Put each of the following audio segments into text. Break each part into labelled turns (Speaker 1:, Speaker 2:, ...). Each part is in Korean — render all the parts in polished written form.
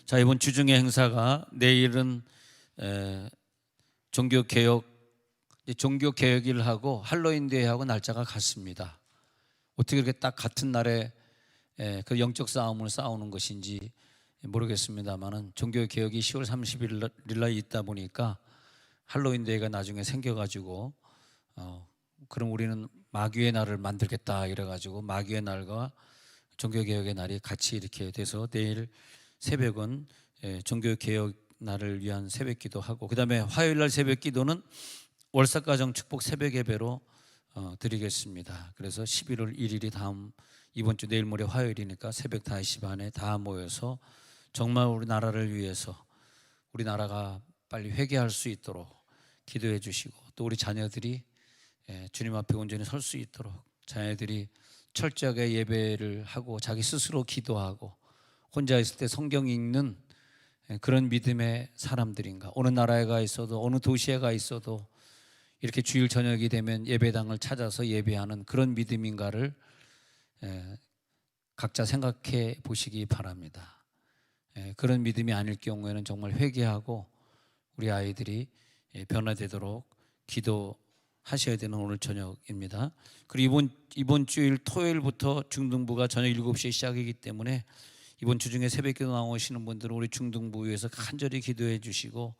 Speaker 1: 자, 이번 주중의 행사가 내일은 종교개혁일 하고 할로윈데이하고 날짜가 같습니다. 어떻게 이렇게 딱 같은 날에 그 영적 싸움을 싸우는 것인지 모르겠습니다만은 종교개혁이 10월 30일 날 있다 보니까 할로윈데이가 나중에 생겨가지고 그럼 우리는 마귀의 날을 만들겠다 이래가지고 마귀의 날과 종교개혁의 날이 같이 이렇게 돼서 내일 새벽은 종교개혁 날을 위한 새벽기도 하고, 그 다음에 화요일날 새벽기도는 월삭가정 축복 새벽 예배로 드리겠습니다. 그래서 11월 1일이 이번 주 내일 모레 화요일이니까 새벽 5시 반에 다 모여서 정말 우리나라를 위해서 우리 나라가 빨리 회개할 수 있도록 기도해 주시고, 또 우리 자녀들이 주님 앞에 온전히 설 수 있도록 자녀들이 철저하게 예배를 하고 자기 스스로 기도하고 혼자 있을 때 성경 읽는 그런 믿음의 사람들인가, 어느 나라에 가 있어도 어느 도시에 가 있어도 이렇게 주일 저녁이 되면 예배당을 찾아서 예배하는 그런 믿음인가를 각자 생각해 보시기 바랍니다. 그런 믿음이 아닐 경우에는 정말 회개하고 우리 아이들이 변화되도록 기도하셔야 되는 오늘 저녁입니다. 그리고 이번 주일 토요일부터 중등부가 저녁 7시에 시작이기 때문에 이번 주 중에 새벽기도 나오시는 분들은 우리 중등부 위해서 간절히 기도해 주시고,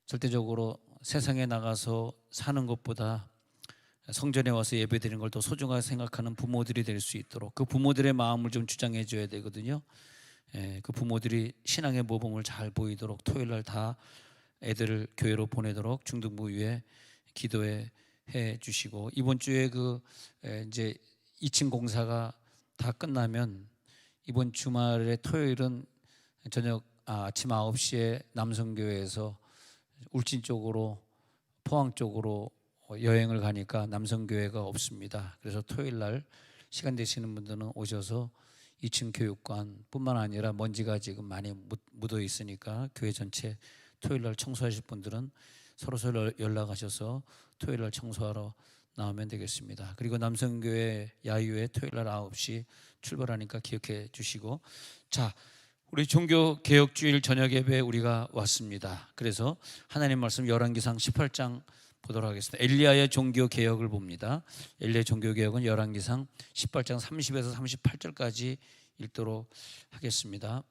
Speaker 1: 절대적으로 세상에 나가서 사는 것보다 성전에 와서 예배드리는 걸 더 소중하게 생각하는 부모들이 될 수 있도록 그 부모들의 마음을 좀 주장해 줘야 되거든요. 그 부모들이 신앙의 모범을 잘 보이도록 토요일 날 다 애들을 교회로 보내도록 중등부 위에 기도해 주시고, 이번 주에 이제 2층 공사가 다 끝나면 이번 주말에 토요일은 아침 9시에 남성교회에서 울진 쪽으로 포항 쪽으로 여행을 가니까 남성교회가 없습니다. 그래서 토요일 날 시간 되시는 분들은 오셔서 2층 교육관 뿐만 아니라 먼지가 지금 많이 묻어 있으니까 교회 전체 토요일 날 청소하실 분들은 서로 연락하셔서 토요일 날 청소하러 나오면 되겠습니다. 그리고 남성교회 야유회 토요일 날 9시 출발하니까 기억해 주시고, 자, 우리 종교개혁주일 저녁 예배에 우리가 왔습니다. 그래서 하나님 말씀 열왕기상 18장 보도록 하겠습니다. 엘리야의 종교개혁을 봅니다. 엘리야의 종교개혁은 열왕기상 18장 30에서 38절까지 읽도록 하겠습니다.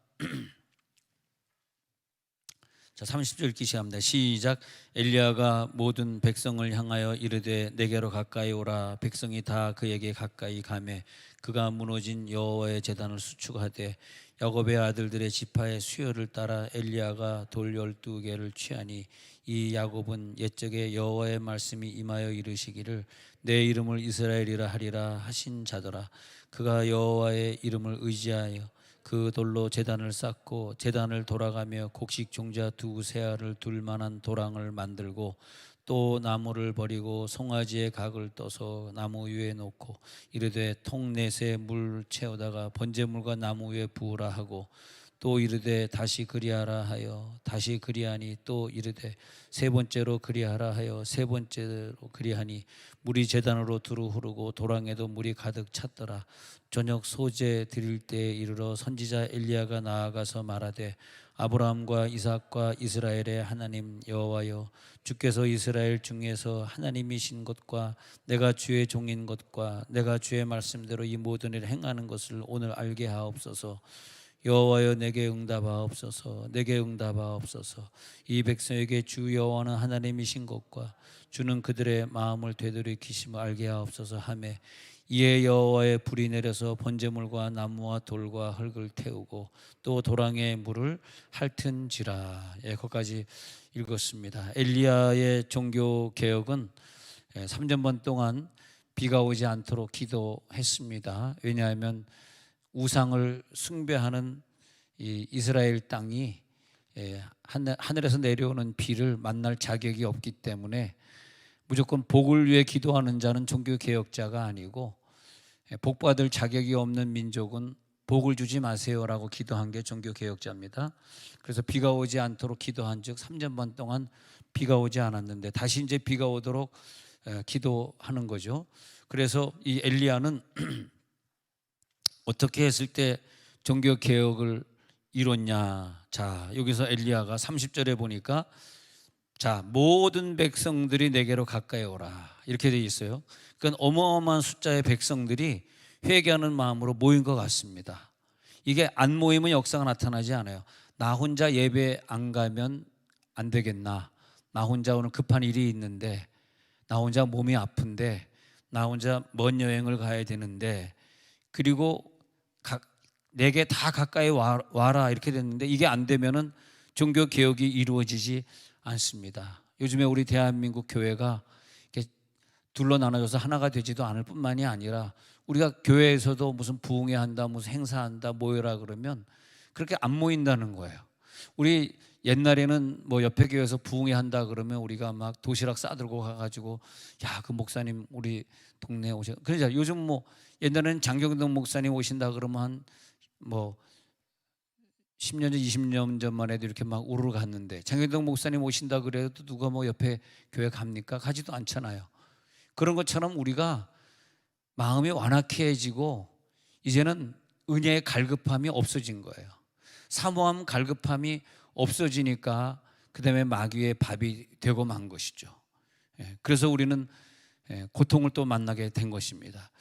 Speaker 1: 자, 30절 읽기 시작합니다. 시작. 엘리야가 모든 백성을 향하여 이르되 내게로 가까이 오라. 백성이 다 그에게 가까이 가매 그가 무너진 여호와의 제단을 수축하되 야곱의 아들들의 지파의 수요를 따라 엘리야가 돌 12개를 취하니 이 야곱은 옛적에 여호와의 말씀이 임하여 이르시기를 내 이름을 이스라엘이라 하리라 하신 자더라. 그가 여호와의 이름을 의지하여 그 돌로 제단을 쌓고 제단을 돌아가며 곡식 종자 2세알을 둘 만한 도랑을 만들고 또 나무를 버리고 송아지의 각을 떠서 나무 위에 놓고 이르되 통 넷에 물 채우다가 번제물과 나무 위에 부으라 하고 또 이르되 다시 그리하라 하여 다시 그리하니 또 이르되 세 번째로 그리하라 하여 세 번째로 그리하니 물이 제단으로 두루 흐르고 도랑에도 물이 가득 찼더라. 저녁 소제 드릴 때에 이르러 선지자 엘리야가 나아가서 말하되 아브라함과 이삭과 이스라엘의 하나님 여호와여, 주께서 이스라엘 중에서 하나님이신 것과 내가 주의 종인 것과 내가 주의 말씀대로 이 모든 일을 행하는 것을 오늘 알게 하옵소서. 여호와여, 내게 응답하옵소서. 내게 응답하옵소서. 이 백성에게 주 여호와는 하나님이신 것과 주는 그들의 마음을 되돌이키심을 알게 하옵소서 하매 이에 여호와의 불이 내려서 번제물과 나무와 돌과 흙을 태우고 또 도랑에 물을 핥은지라. 거기까지 읽었습니다. 엘리야의 종교 개혁은 3년반 동안 비가 오지 않도록 기도했습니다. 왜냐하면 우상을 숭배하는 이 이스라엘 땅이 하늘에서 내려오는 비를 만날 자격이 없기 때문에 무조건 복을 위해 기도하는 자는 종교개혁자가 아니고 복받을 자격이 없는 민족은 복을 주지 마세요라고 기도한 게 종교개혁자입니다. 그래서 비가 오지 않도록 기도한 즉 3년 반 동안 비가 오지 않았는데 다시 이제 비가 오도록 기도하는 거죠. 그래서 이 엘리야는 어떻게 했을 때 종교개혁을 이뤘냐? 자, 여기서 엘리야가 30절에 보니까 자, 모든 백성들이 내게로 가까이 오라 이렇게 되어 있어요. 그러니까 어마어마한 숫자의 백성들이 회개하는 마음으로 모인 것 같습니다. 이게 안 모이면 역사가 나타나지 않아요. 나 혼자 예배 안 가면 안 되겠나? 나 혼자 오늘 급한 일이 있는데, 나 혼자 몸이 아픈데, 나 혼자 먼 여행을 가야 되는데, 그리고 내게 다 가까이 와라 이렇게 됐는데, 이게 안 되면은 종교 개혁이 이루어지지 않습니다. 요즘에 우리 대한민국 교회가 이렇게 둘러 나눠져서 하나가 되지도 않을 뿐만이 아니라, 우리가 교회에서도 무슨 부흥회 한다, 무슨 행사한다, 모여라 그러면 그렇게 안 모인다는 거예요. 우리 옛날에는 뭐 옆에 교회에서 부흥회 한다 그러면 우리가 막 도시락 싸들고 가가지고, 야, 그 목사님 우리 동네에 오셔. 그러자 요즘 뭐 옛날에는 장경동 목사님 오신다 그러면 한 뭐 10년 전, 20년 전만 해도 이렇게 막 우르르 갔는데, 장경동 목사님 오신다 그래도 누가 뭐 옆에 교회 갑니까? 가지도 않잖아요. 그런 것처럼 우리가 마음이 완악해지고 이제는 은혜의 갈급함이 없어진 거예요. 사모함 갈급함이 없어지니까 그 다음에 마귀의 밥이 되고 만 것이죠. 그래서 우리는 고통을 또 만나게 된 것입니다.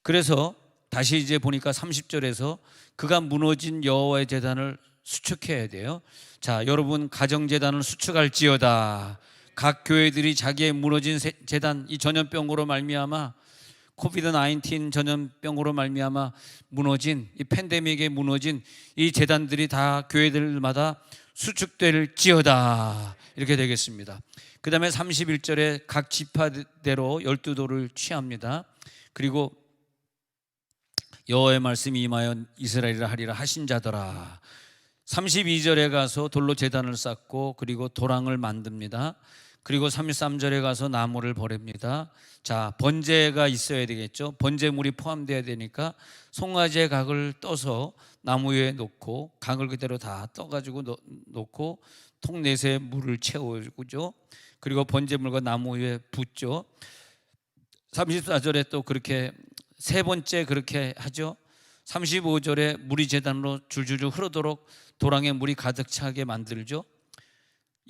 Speaker 1: 그래서 다시 이제 보니까 30절에서 그가 무너진 여호와의 제단을 수축해야 돼요. 자, 여러분 가정제단을 수축할지어다. 각 교회들이 자기의 무너진 제단, 이 전염병으로 말미암아, 코비드 19 전염병으로 말미암아 무너진, 이 팬데믹에 무너진 이 제단들이 다 교회들마다 수축될지어다 이렇게 되겠습니다. 그 다음에 31절에 각 지파대로 12도를 취합니다. 그리고 여호와의 말씀이 임하여 이스라엘이라 하리라 하신 자더라. 32절에 가서 돌로 제단을 쌓고 그리고 도랑을 만듭니다. 그리고 33절에 가서 나무를 버립니다. 자, 번제가 있어야 되겠죠. 번제물이 포함되어야 되니까 송아지의 각을 떠서 나무 위에 놓고, 각을 그대로 다 떠가지고 놓고 통 넷에 물을 채우죠. 그리고 번제물과 나무 위에 붓죠. 34절에 또 그렇게 세 번째 그렇게 하죠. 35절에 물이 제단으로 줄줄줄 흐르도록 도랑에 물이 가득 차게 만들죠.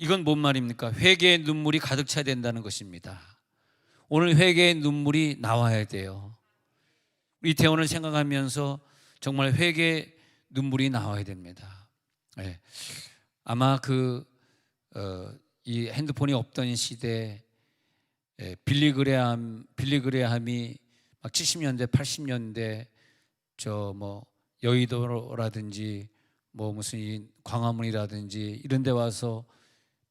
Speaker 1: 이건 뭔 말입니까? 회개의 눈물이 가득 차야 된다는 것입니다. 오늘 회개의 눈물이 나와야 돼요. 이태원을 생각하면서 정말 회개의 눈물이 나와야 됩니다. 네. 아마 이 핸드폰이 없던 시대에 빌리그레함이 막 70년대, 80년대 저 뭐 여의도라든지 뭐 무슨 이 광화문이라든지 이런 데 와서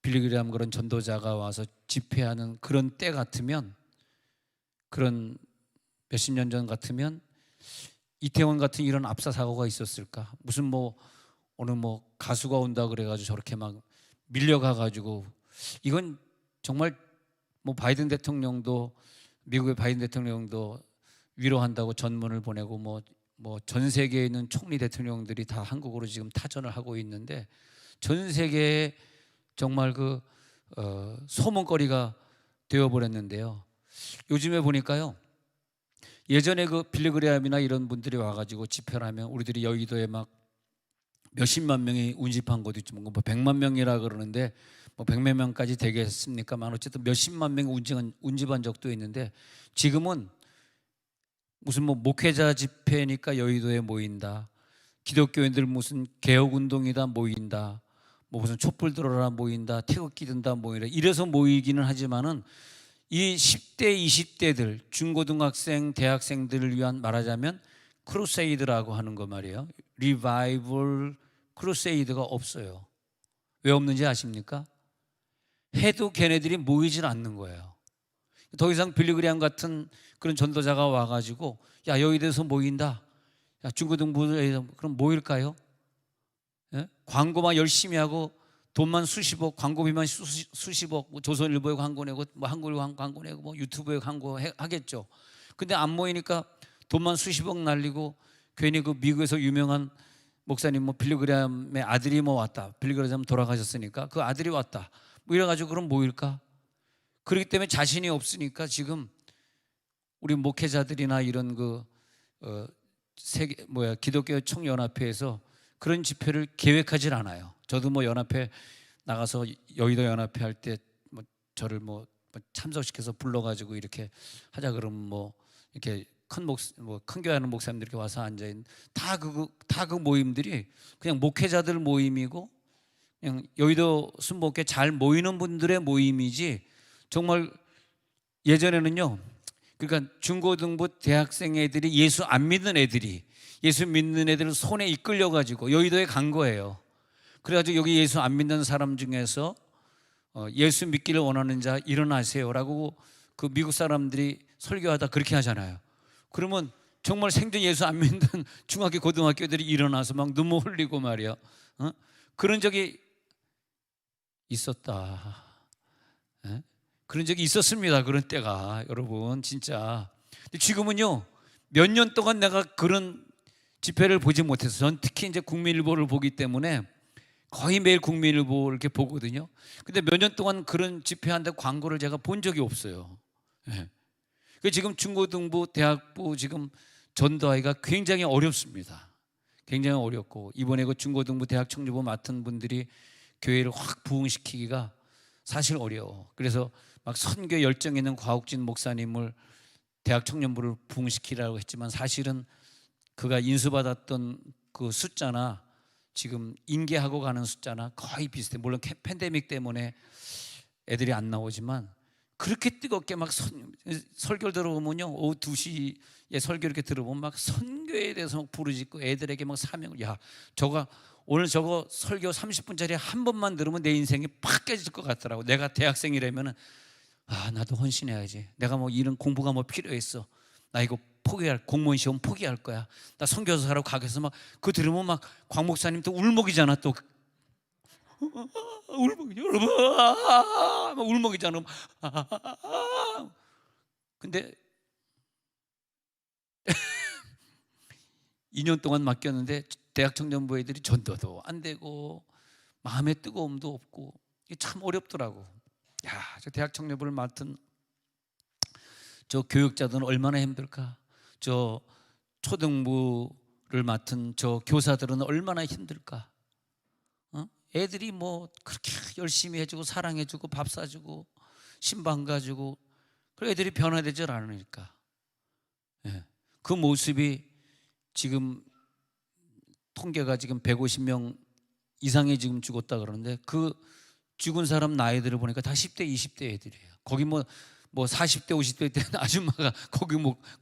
Speaker 1: 빌리그레함 그런 전도자가 와서 집회하는 그런 때 같으면, 그런 몇십 년 전 같으면 이태원 같은 이런 압사 사고가 있었을까? 무슨 뭐 오늘 뭐 가수가 온다 그래가지고 저렇게 막 밀려가가지고, 이건 정말 뭐 바이든 대통령도, 미국의 바이든 대통령도 위로한다고 전문을 보내고 뭐 전 세계에 있는 총리 대통령들이 다 한국으로 지금 타전을 하고 있는데, 전 세계에 정말 소문거리가 되어버렸는데요. 요즘에 보니까요, 예전에 그 빌리그레함이나 이런 분들이 와가지고 집회를 하면 우리들이 여의도에 막 몇십만 명이 운집한 곳도 있지만 뭐 100만 명이라 그러는데 뭐 100몇 명까지 되겠습니까만 어쨌든 몇십만 명이 운집한 적도 있는데, 지금은 무슨 뭐 목회자 집회니까 여의도에 모인다, 기독교인들 무슨 개혁운동이다 모인다, 뭐 무슨 촛불 들어라 모인다, 태극기 든다 모이라, 이래서 모이기는 하지만은 이 10대 20대들 중고등학생 대학생들을 위한, 말하자면 크루세이드라고 하는 거 말이에요. 리바이벌 크루세이드가 없어요. 왜 없는지 아십니까? 해도 걔네들이 모이질 않는 거예요. 더 이상 빌리그레함 같은 그런 전도자가 와가지고 야, 여의도에서 모인다, 야, 중고등부에서 그럼 모일까요? 예? 광고만 열심히 하고 돈만 수십억, 광고비만 수십억, 뭐 조선일보에 광고 내고 뭐 한국에 광고 내고 뭐 유튜브에 광고 하겠죠. 근데 안 모이니까 돈만 수십억 날리고 괜히 그 미국에서 유명한 목사님 뭐 빌리그레함의 아들이 뭐 왔다, 빌리그레함 돌아가셨으니까 그 아들이 왔다, 뭐 이래가지고 그럼 모일까? 그렇기 때문에 자신이 없으니까 지금 우리 목회자들이나 이런 기독교 총연합회에서 그런 집회를 계획하질 않아요. 저도 뭐 연합회 나가서 여의도 연합회 할 때 뭐 저를 뭐 참석시켜서 불러가지고 이렇게 하자 그러면 뭐 이렇게 큰 교회 하는 목사님들 이렇게 와서 앉아 있는 다 그 모임들이 그냥 목회자들 모임이고 그냥 여의도 순복음교회 잘 모이는 분들의 모임이지, 정말 예전에는요, 그러니까 중고등부 대학생 애들이 예수 안 믿는 애들이 예수 믿는 애들을 손에 이끌려 가지고 여의도에 간 거예요. 그래가지고 여기 예수 안 믿는 사람 중에서 예수 믿기를 원하는 자 일어나세요라고 그 미국 사람들이 설교하다 그렇게 하잖아요. 그러면 정말 생전 예수 안 믿는 중학교 고등학교 애들이 일어나서 막 눈물 흘리고 말이야. 그런 적이 있었다. 예? 그런 적이 있었습니다. 그런 때가 여러분 진짜. 근데 지금은요, 몇 년 동안 내가 그런 집회를 보지 못해서, 전 특히 이제 국민일보를 보기 때문에 거의 매일 국민일보 이렇게 보거든요. 근데 몇 년 동안 그런 집회한데 광고를 제가 본 적이 없어요. 예. 지금 중고등부, 대학부 지금 전도하기가 굉장히 어렵습니다. 굉장히 어렵고, 이번에 그 중고등부, 대학 청주부 맡은 분들이 교회를 확 부흥시키기가 사실 어려워. 그래서 막 선교 열정 있는 과옥진 목사님을 대학 청년부를 부흥시키라고 했지만, 사실은 그가 인수받았던 그 숫자나 지금 인계하고 가는 숫자나 거의 비슷해. 물론 팬데믹 때문에 애들이 안 나오지만, 그렇게 뜨겁게 막 설교 들어보면요, 오후 2시에 설교 이렇게 들어보면 막 선교에 대해서 막 부르짖고 애들에게 막 사명을, 야, 오늘 저거 설교 30분짜리 한 번만 들으면 내 인생이 팍 깨질 것 같더라고. 내가 대학생이라면은 나도 헌신해야지. 내가 뭐 이런 공부가 뭐 필요했어. 나 이거 공무원 시험 포기할 거야. 나 선교사로 가겠어. 막 그거 들으면 막 광 목사님 또 울먹이잖아. 또 울먹이, 여러분 막 울먹이잖아. 근데 2년 동안 맡겼는데 대학 청년부 애들이 전도도 안 되고 마음의 뜨거움도 없고, 이게 참 어렵더라고. 야, 저 대학 청년부를 맡은 저 교육자들은 얼마나 힘들까? 저 초등부를 맡은 저 교사들은 얼마나 힘들까? 애들이 뭐 그렇게 열심히 해주고 사랑해주고 밥 사주고 신방 가지고, 그리고 애들이 변화되질 않으니까. 예. 그 모습이 지금 통계가 지금 150명 이상이 지금 죽었다 그러는데, 그 죽은 사람 나이들을 보니까 다 10대 20대 애들이에요. 거기 뭐 40대 50대 때 아줌마가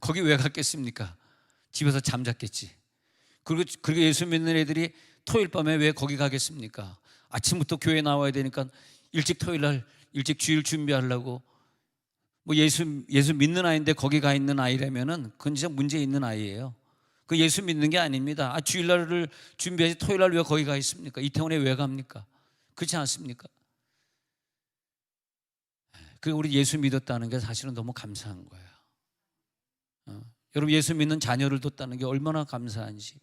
Speaker 1: 거기 왜 갔겠습니까? 집에서 잠잤겠지. 그리고 예수 믿는 애들이 토요일 밤에 왜 거기 가겠습니까? 아침부터 교회 나와야 되니까 일찍 토요일 날 일찍 주일 준비하려고. 뭐 예수 믿는 아이인데 거기 가 있는 아이라면은 그건 진짜 문제 있는 아이예요. 그 예수 믿는 게 아닙니다. 주일날을 준비하지 토요일 날 왜 거기 가 있습니까? 이태원에 왜 갑니까? 그렇지 않습니까? 그리고 우리 예수 믿었다는 게 사실은 너무 감사한 거예요. 여러분, 예수 믿는 자녀를 뒀다는 게 얼마나 감사한지.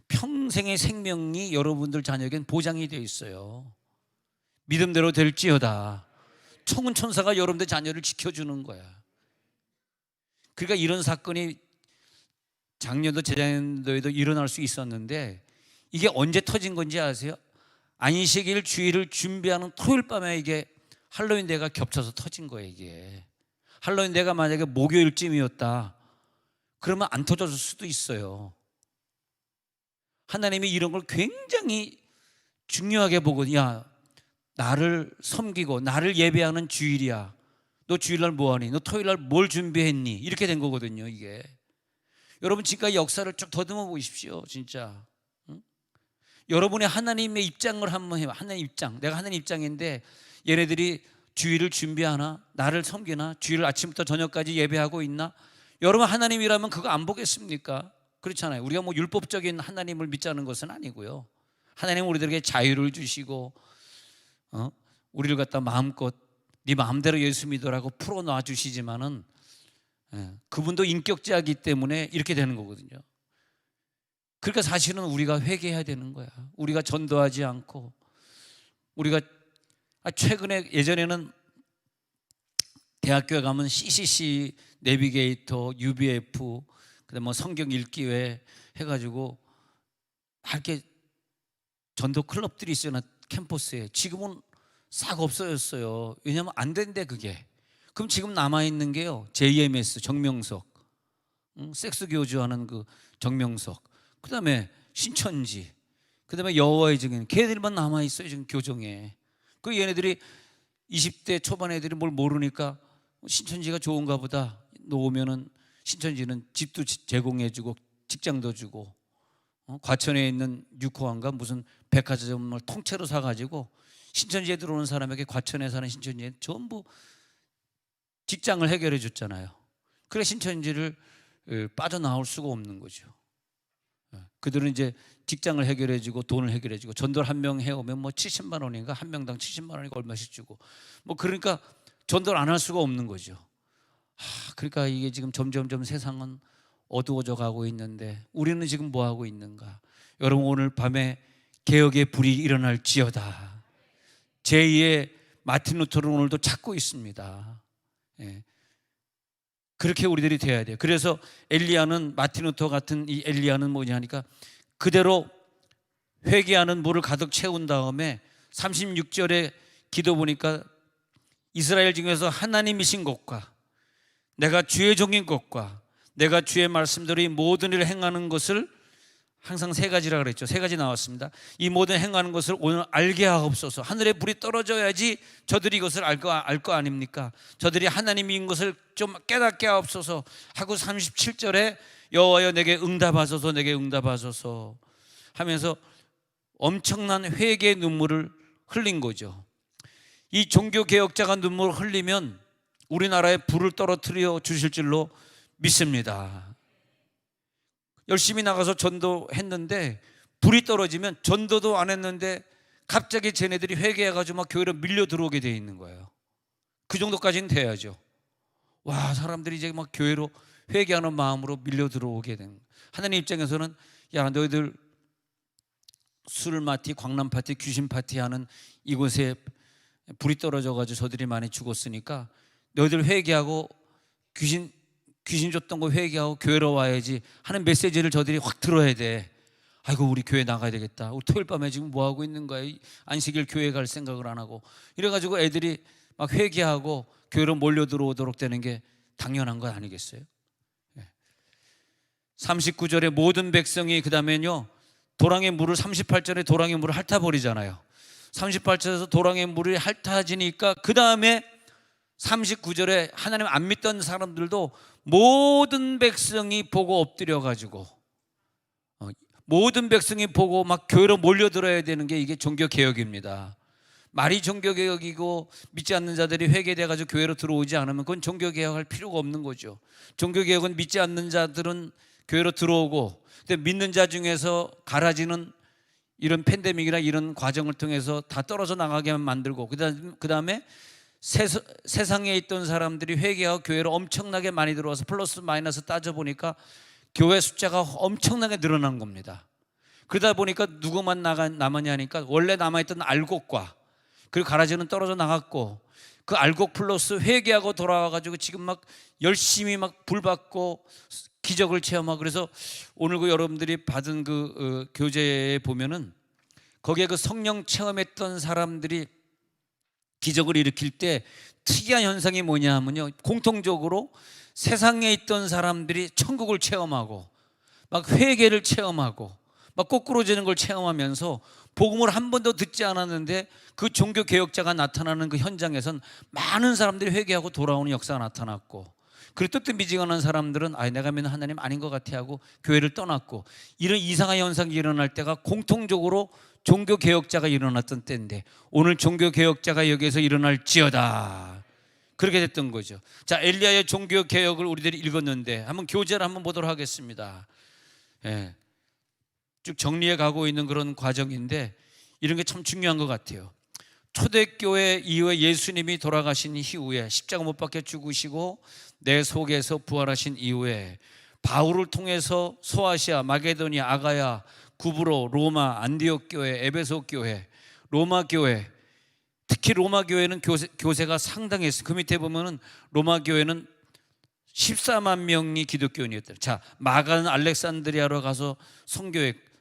Speaker 1: 평생의 생명이 여러분들 자녀에겐 보장이 되어 있어요. 믿음대로 될지어다. 천군 천사가 여러분들 자녀를 지켜주는 거야. 그러니까 이런 사건이 작년도 재작년도에도 일어날 수 있었는데, 이게 언제 터진 건지 아세요? 안식일 주일을 준비하는 토요일 밤에 이게 할로윈 대가 겹쳐서 터진 거예요. 이게 할로윈 대가 만약에 목요일쯤이었다 그러면 안 터졌을 수도 있어요. 하나님이 이런 걸 굉장히 중요하게 보거든요. 야, 나를 섬기고 나를 예배하는 주일이야. 너 주일날 뭐하니? 너 토요일날 뭘 준비했니? 이렇게 된 거거든요. 이게 여러분, 지금까지 역사를 쭉 더듬어 보십시오. 진짜 여러분의 하나님의 입장을 한번 해봐. 하나님 입장, 내가 하나님 입장인데 얘네들이 주일을 준비하나? 나를 섬기나? 주일을 아침부터 저녁까지 예배하고 있나? 여러분, 하나님이라면 그거 안 보겠습니까? 그렇잖아요. 우리가 뭐 율법적인 하나님을 믿자는 것은 아니고요. 하나님은 우리들에게 자유를 주시고 우리를 갖다 마음껏 네 마음대로 예수 믿으라고 풀어놔 주시지만은 그분도 인격자이기 때문에 이렇게 되는 거거든요. 그러니까 사실은 우리가 회개해야 되는 거야. 우리가 전도하지 않고, 우리가 최근에, 예전에는 대학교에 가면 CCC, 내비게이터, UBF, 그다음 뭐 성경 읽기회 해가지고 이렇게 전도 클럽들이 있어요, 캠퍼스에. 지금은 싹 없어졌어요. 왜냐하면 안 된대 그게. 그럼 지금 남아있는 게요, JMS 정명석, 섹스 교주하는 그 정명석, 그 다음에 신천지, 그 다음에 여호와의 증인, 걔들만 남아있어요 지금 교정에. 그 얘네들이 20대 초반 애들이 뭘 모르니까 신천지가 좋은가 보다, 놓으면은 신천지는 집도 제공해주고 직장도 주고, 과천에 있는 유코왕과 무슨 백화점을 통째로 사가지고 신천지에 들어오는 사람에게 과천에 사는 신천지에 전부 직장을 해결해 줬잖아요. 그래 신천지를 빠져나올 수가 없는 거죠. 그들은 이제 직장을 해결해 주고 돈을 해결해 주고, 전도를 한 명 해오면 뭐 70만 원인가, 한 명당 70만 원인가 얼마씩 주고, 뭐 그러니까 전도를 안 할 수가 없는 거죠. 그러니까 이게 지금 점점점 세상은 어두워져 가고 있는데 우리는 지금 뭐 하고 있는가? 여러분, 오늘 밤에 개혁의 불이 일어날지어다. 제2의 마틴 루터를 오늘도 찾고 있습니다. 예. 그렇게 우리들이 돼야 돼요. 그래서 엘리야는, 마틴 루터 같은 이 엘리야는 뭐냐 하니까, 그대로 회개하는 물을 가득 채운 다음에 36절에 기도 보니까, 이스라엘 중에서 하나님이신 것과 내가 주의 종인 것과 내가 주의 말씀대로 이 모든 일을 행하는 것을, 항상 세 가지라 그랬죠. 세 가지 나왔습니다. 이 모든 행하는 것을 오늘 알게 하옵소서. 하늘에 불이 떨어져야지 저들이 이것을 알 거 아닙니까? 저들이 하나님인 것을 좀 깨닫게 하옵소서 하고 37절에 여호와여 내게 응답하소서, 내게 응답하소서 하면서 엄청난 회개의 눈물을 흘린 거죠. 이 종교개혁자가 눈물을 흘리면 우리나라에 불을 떨어뜨려 주실 줄로 믿습니다. 열심히 나가서 전도했는데 불이 떨어지면, 전도도 안 했는데 갑자기 쟤네들이 회개해가지고 막 교회로 밀려 들어오게 돼 있는 거예요. 그 정도까지는 돼야죠. 와, 사람들이 이제 막 교회로 회개하는 마음으로 밀려 들어오게 된. 하나님 입장에서는, 야, 너희들 술 파티, 광남 파티, 귀신 파티 하는 이곳에 불이 떨어져가지고 저들이 많이 죽었으니까 너희들 회개하고 귀신 줬던 거 회개하고 교회로 와야지 하는 메시지를 저들이 확 들어야 돼. 아이고, 우리 교회 나가야 되겠다. 우리 토요일 밤에 지금 뭐 하고 있는 거야? 안식일 교회 갈 생각을 안 하고. 이래가지고 애들이 막 회개하고 교회로 몰려 들어오도록 되는 게 당연한 건 아니겠어요? 39절에 모든 백성이, 그 다음에는요, 도랑의 물을, 38절에 도랑의 물을 핥아버리잖아요. 38절에서 도랑의 물이 핥아지니까 그 다음에 39절에 하나님 안 믿던 사람들도 모든 백성이 보고 엎드려가지고, 모든 백성이 보고 막 교회로 몰려들어야 되는 게 이게 종교개혁입니다. 말이 종교개혁이고 믿지 않는 자들이 회개돼가지고 교회로 들어오지 않으면 그건 종교개혁할 필요가 없는 거죠. 종교개혁은 믿지 않는 자들은 교회로 들어오고, 근데 믿는 자 중에서 갈라지는 이런 팬데믹이나 이런 과정을 통해서 다 떨어져 나가게만 만들고, 그 다음에 세상에 있던 사람들이 회개하고 교회로 엄청나게 많이 들어와서 플러스 마이너스 따져보니까 교회 숫자가 엄청나게 늘어난 겁니다. 그러다 보니까 누구만 남았냐 하니까, 원래 남아있던 알곡과 그리고 가라지는 떨어져 나갔고, 그 알곡 플러스 회개하고 돌아와가지고 지금 막 열심히 막 불받고 기적을 체험하고. 그래서 오늘 그 여러분들이 받은 그 교재에 보면은 거기에 그 성령 체험했던 사람들이 기적을 일으킬 때 특이한 현상이 뭐냐 하면요, 공통적으로 세상에 있던 사람들이 천국을 체험하고 막 회개를 체험하고 막 거꾸로지는 걸 체험하면서 복음을 한 번도 듣지 않았는데 그 종교개혁자가 나타나는 그 현장에선 많은 사람들이 회개하고 돌아오는 역사가 나타났고, 그리고 뜨뜻미지근한 사람들은 내가 믿는 하나님 아닌 것 같아 하고 교회를 떠났고, 이런 이상한 현상이 일어날 때가 공통적으로 종교개혁자가 일어났던 때인데, 오늘 종교개혁자가 여기에서 일어날지어다, 그렇게 됐던 거죠. 자, 엘리야의 종교개혁을 우리들이 읽었는데 한번 교재를 한번 보도록 하겠습니다. 쭉 정리해 가고 있는 그런 과정인데, 이런 게 참 중요한 것 같아요. 초대교회 이후에 예수님이 돌아가신 이후에, 십자가 못 박혀 죽으시고 내 속에서 부활하신 이후에 바울을 통해서 소아시아, 마게도니아, 아가야, 구브로, 로마, 안디옥 교회, 에베소 교회, 로마 교회, 특히 로마 교회는 교세가 상당했어요. 그 밑에 보면은 로마 교회는 14만 명이 기독교인이었대요. 자, 마가는 알렉산드리아로 가서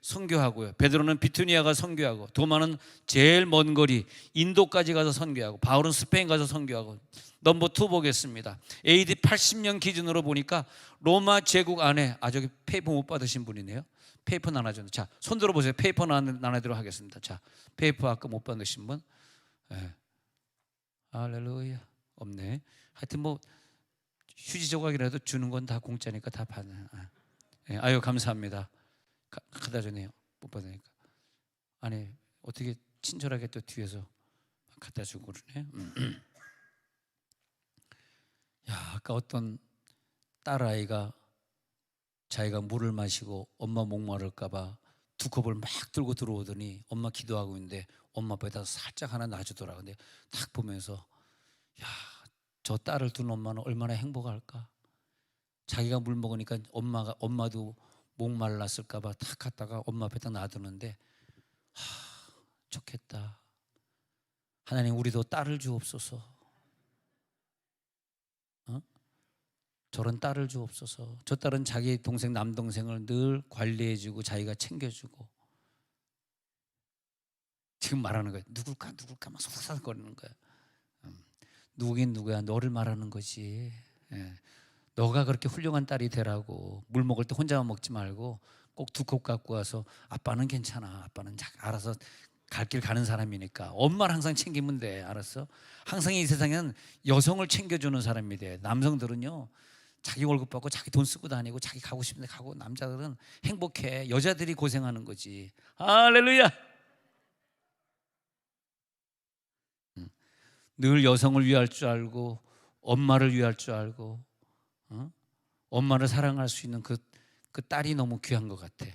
Speaker 1: 선교하고요. 베드로는 비투니아가 선교하고, 도마는 제일 먼 거리 인도까지 가서 선교하고, 바울은 스페인 가서 선교하고. 넘버 2 보겠습니다. AD 80년 기준으로 보니까 로마 제국 안에, 저기 페이퍼 못 받으신 분이네요. 페이퍼 나눠주는. 자, 손 들어보세요. 페이퍼 나눠드리도록 하겠습니다. 자, 페이퍼 아까 못 받으신 분. 네. 할렐루야. 없네. 하여튼 뭐 휴지 조각이라도 주는 건 다 공짜니까 다 받아요. 네. 아유, 감사합니다. 갖다 주네요. 못 받으니까. 아니, 어떻게 친절하게 또 뒤에서 갖다 주고 그러네. 야, 아까 어떤 딸아이가 자기가 물을 마시고 엄마 목마를까 봐 2컵을 막 들고 들어오더니 엄마 기도하고 있는데 엄마 앞에다 살짝 하나 놔주더라. 근데 딱 보면서, 야, 저 딸을 둔 엄마는 얼마나 행복할까. 자기가 물 먹으니까 엄마도 목말랐을까 봐 탁 갖다가 엄마 앞에다 놔두는데, 좋겠다. 하나님, 우리도 딸을 주옵소서. 저런 딸을 주옵소서. 저 딸은 자기 동생 남동생을 늘 관리해주고 자기가 챙겨주고. 지금 말하는 거예요. 누굴까 막 속삭거리는 거예요. 누구긴 누구야. 너를 말하는 거지. 너가 그렇게 훌륭한 딸이 되라고. 물 먹을 때 혼자만 먹지 말고 꼭 2컵 갖고 와서, 아빠는 괜찮아, 아빠는 알아서 갈 길 가는 사람이니까 엄마를 항상 챙기면 돼. 알았어? 항상 이 세상에는 여성을 챙겨주는 사람이 돼. 남성들은요, 자기 월급 받고 자기 돈 쓰고 다니고 자기 가고 싶은 데 가고, 남자들은 행복해. 여자들이 고생하는 거지. 할렐루야. 늘 여성을 위할 줄 알고 엄마를 위할 줄 알고, 엄마를 사랑할 수 있는 그 딸이 너무 귀한 것 같아.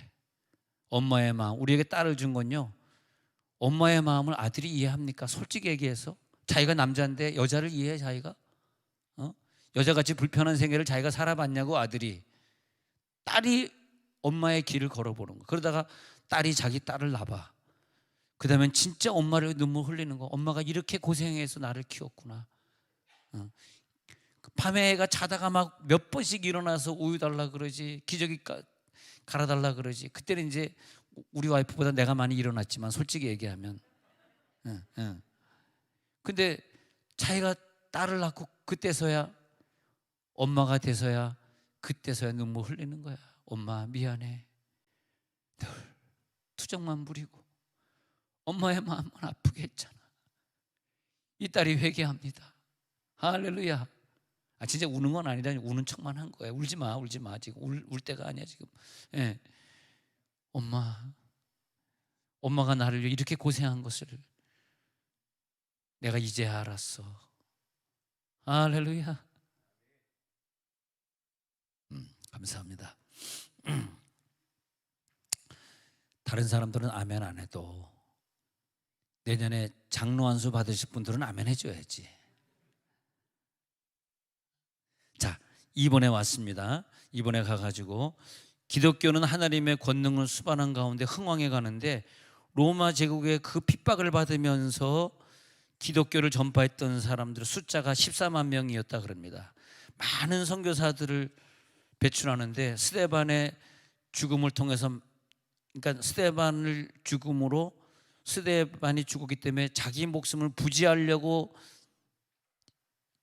Speaker 1: 엄마의 마음. 우리에게 딸을 준 건요, 엄마의 마음을 아들이 이해합니까? 솔직히 얘기해서. 자기가 남자인데 여자를 이해해? 자기가? 여자같이 불편한 생애를 자기가 살아봤냐고. 아들이. 딸이 엄마의 길을 걸어보는 거. 그러다가 딸이 자기 딸을 낳아. 그 다음엔 진짜 엄마를 눈물 흘리는 거. 엄마가 이렇게 고생해서 나를 키웠구나. 밤에 애가 자다가 막 몇 번씩 일어나서 우유 달라 그러지, 기저귀 갈아달라 그러지. 그때는 이제 우리 와이프보다 내가 많이 일어났지만, 솔직히 얘기하면. 근데 자기가 딸을 낳고 그때서야, 엄마가 돼서야, 그때서야 눈물 흘리는 거야. 엄마 미안해. 늘 투정만 부리고 엄마의 마음은 아프게 했잖아. 이 딸이 회개합니다. 할렐루야. 진짜 우는 건 아니라 우는 척만 한 거야. 울지 마. 지금 울 때가 아니야 지금. 엄마가 나를 위해 이렇게 고생한 것을 내가 이제 알았어. 할렐루야. 감사합니다. 다른 사람들은 아멘 안 해도 내년에 장로 안수 받으실 분들은 아멘 해줘야지. 자, 이번에 왔습니다. 이번에 가가지고 기독교는 하나님의 권능을 수반한 가운데 흥왕해 가는데, 로마 제국의 그 핍박을 받으면서 기독교를 전파했던 사람들 숫자가 14만 명이었다 그럽니다. 많은 선교사들을 배출하는데, 스데반의 죽음을 통해서, 그러니까 스데반을 죽음으로, 스데반이 죽었기 때문에 자기 목숨을 부지하려고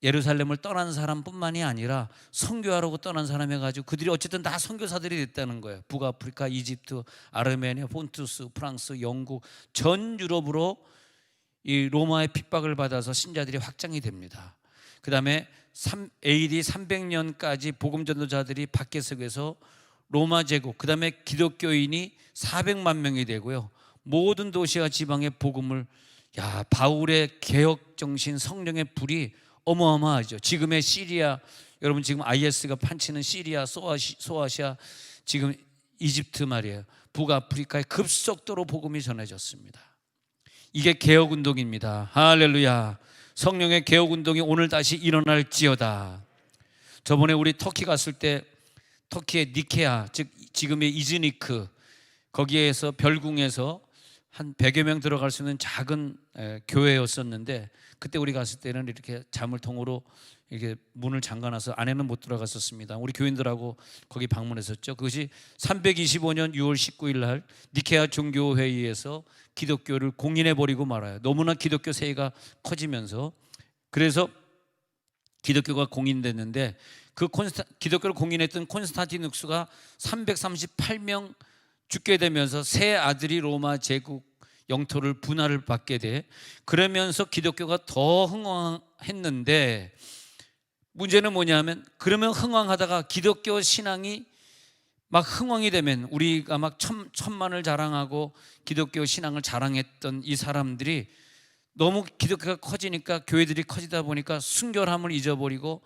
Speaker 1: 예루살렘을 떠난 사람뿐만이 아니라 선교하려고 떠난 사람 해가지고 그들이 어쨌든 다 선교사들이 됐다는 거예요. 북아프리카, 이집트, 아르메니아, 폰투스, 프랑스, 영국, 전 유럽으로 이 로마의 핍박을 받아서 신자들이 확장이 됩니다. 그 다음에 AD 300년까지 복음 전도자들이 밖에 서서 로마 제국, 그 다음에 기독교인이 400만 명이 되고요. 모든 도시와 지방의 복음을, 바울의 개혁 정신, 성령의 불이 어마어마하죠. 지금의 시리아, 여러분 지금 IS가 판치는 시리아, 소아시아, 지금 이집트 말이에요. 북아프리카에 급속도로 복음이 전해졌습니다. 이게 개혁운동입니다. 할렐루야. 성령의 개혁운동이 오늘 다시 일어날지어다. 저번에 우리 터키 갔을 때, 터키의 니케아, 즉 지금의 이즈니크, 거기에서 별궁에서 한 100여 명 들어갈 수 있는 작은 교회였었는데, 그때 우리 갔을 때는 이렇게 자물통으로 이게 문을 잠가놔서 안에는 못 들어갔었습니다. 우리 교인들하고 거기 방문했었죠. 그것이 325년 6월 19일 날 니케아 종교회의에서 기독교를 공인해 버리고 말아요. 너무나 기독교 세계가 커지면서, 그래서 기독교가 공인됐는데 그 기독교를 공인했던 콘스탄티누스가 338명 죽게 되면서 세 아들이 로마 제국 영토를 분할을 받게 돼, 그러면서 기독교가 더 흥왕했는데, 문제는 뭐냐면 그러면 흥왕하다가 기독교 신앙이 막 흥왕이 되면, 우리가 막 천만을 자랑하고 기독교 신앙을 자랑했던 이 사람들이 너무 기독교가 커지니까, 교회들이 커지다 보니까 순결함을 잊어버리고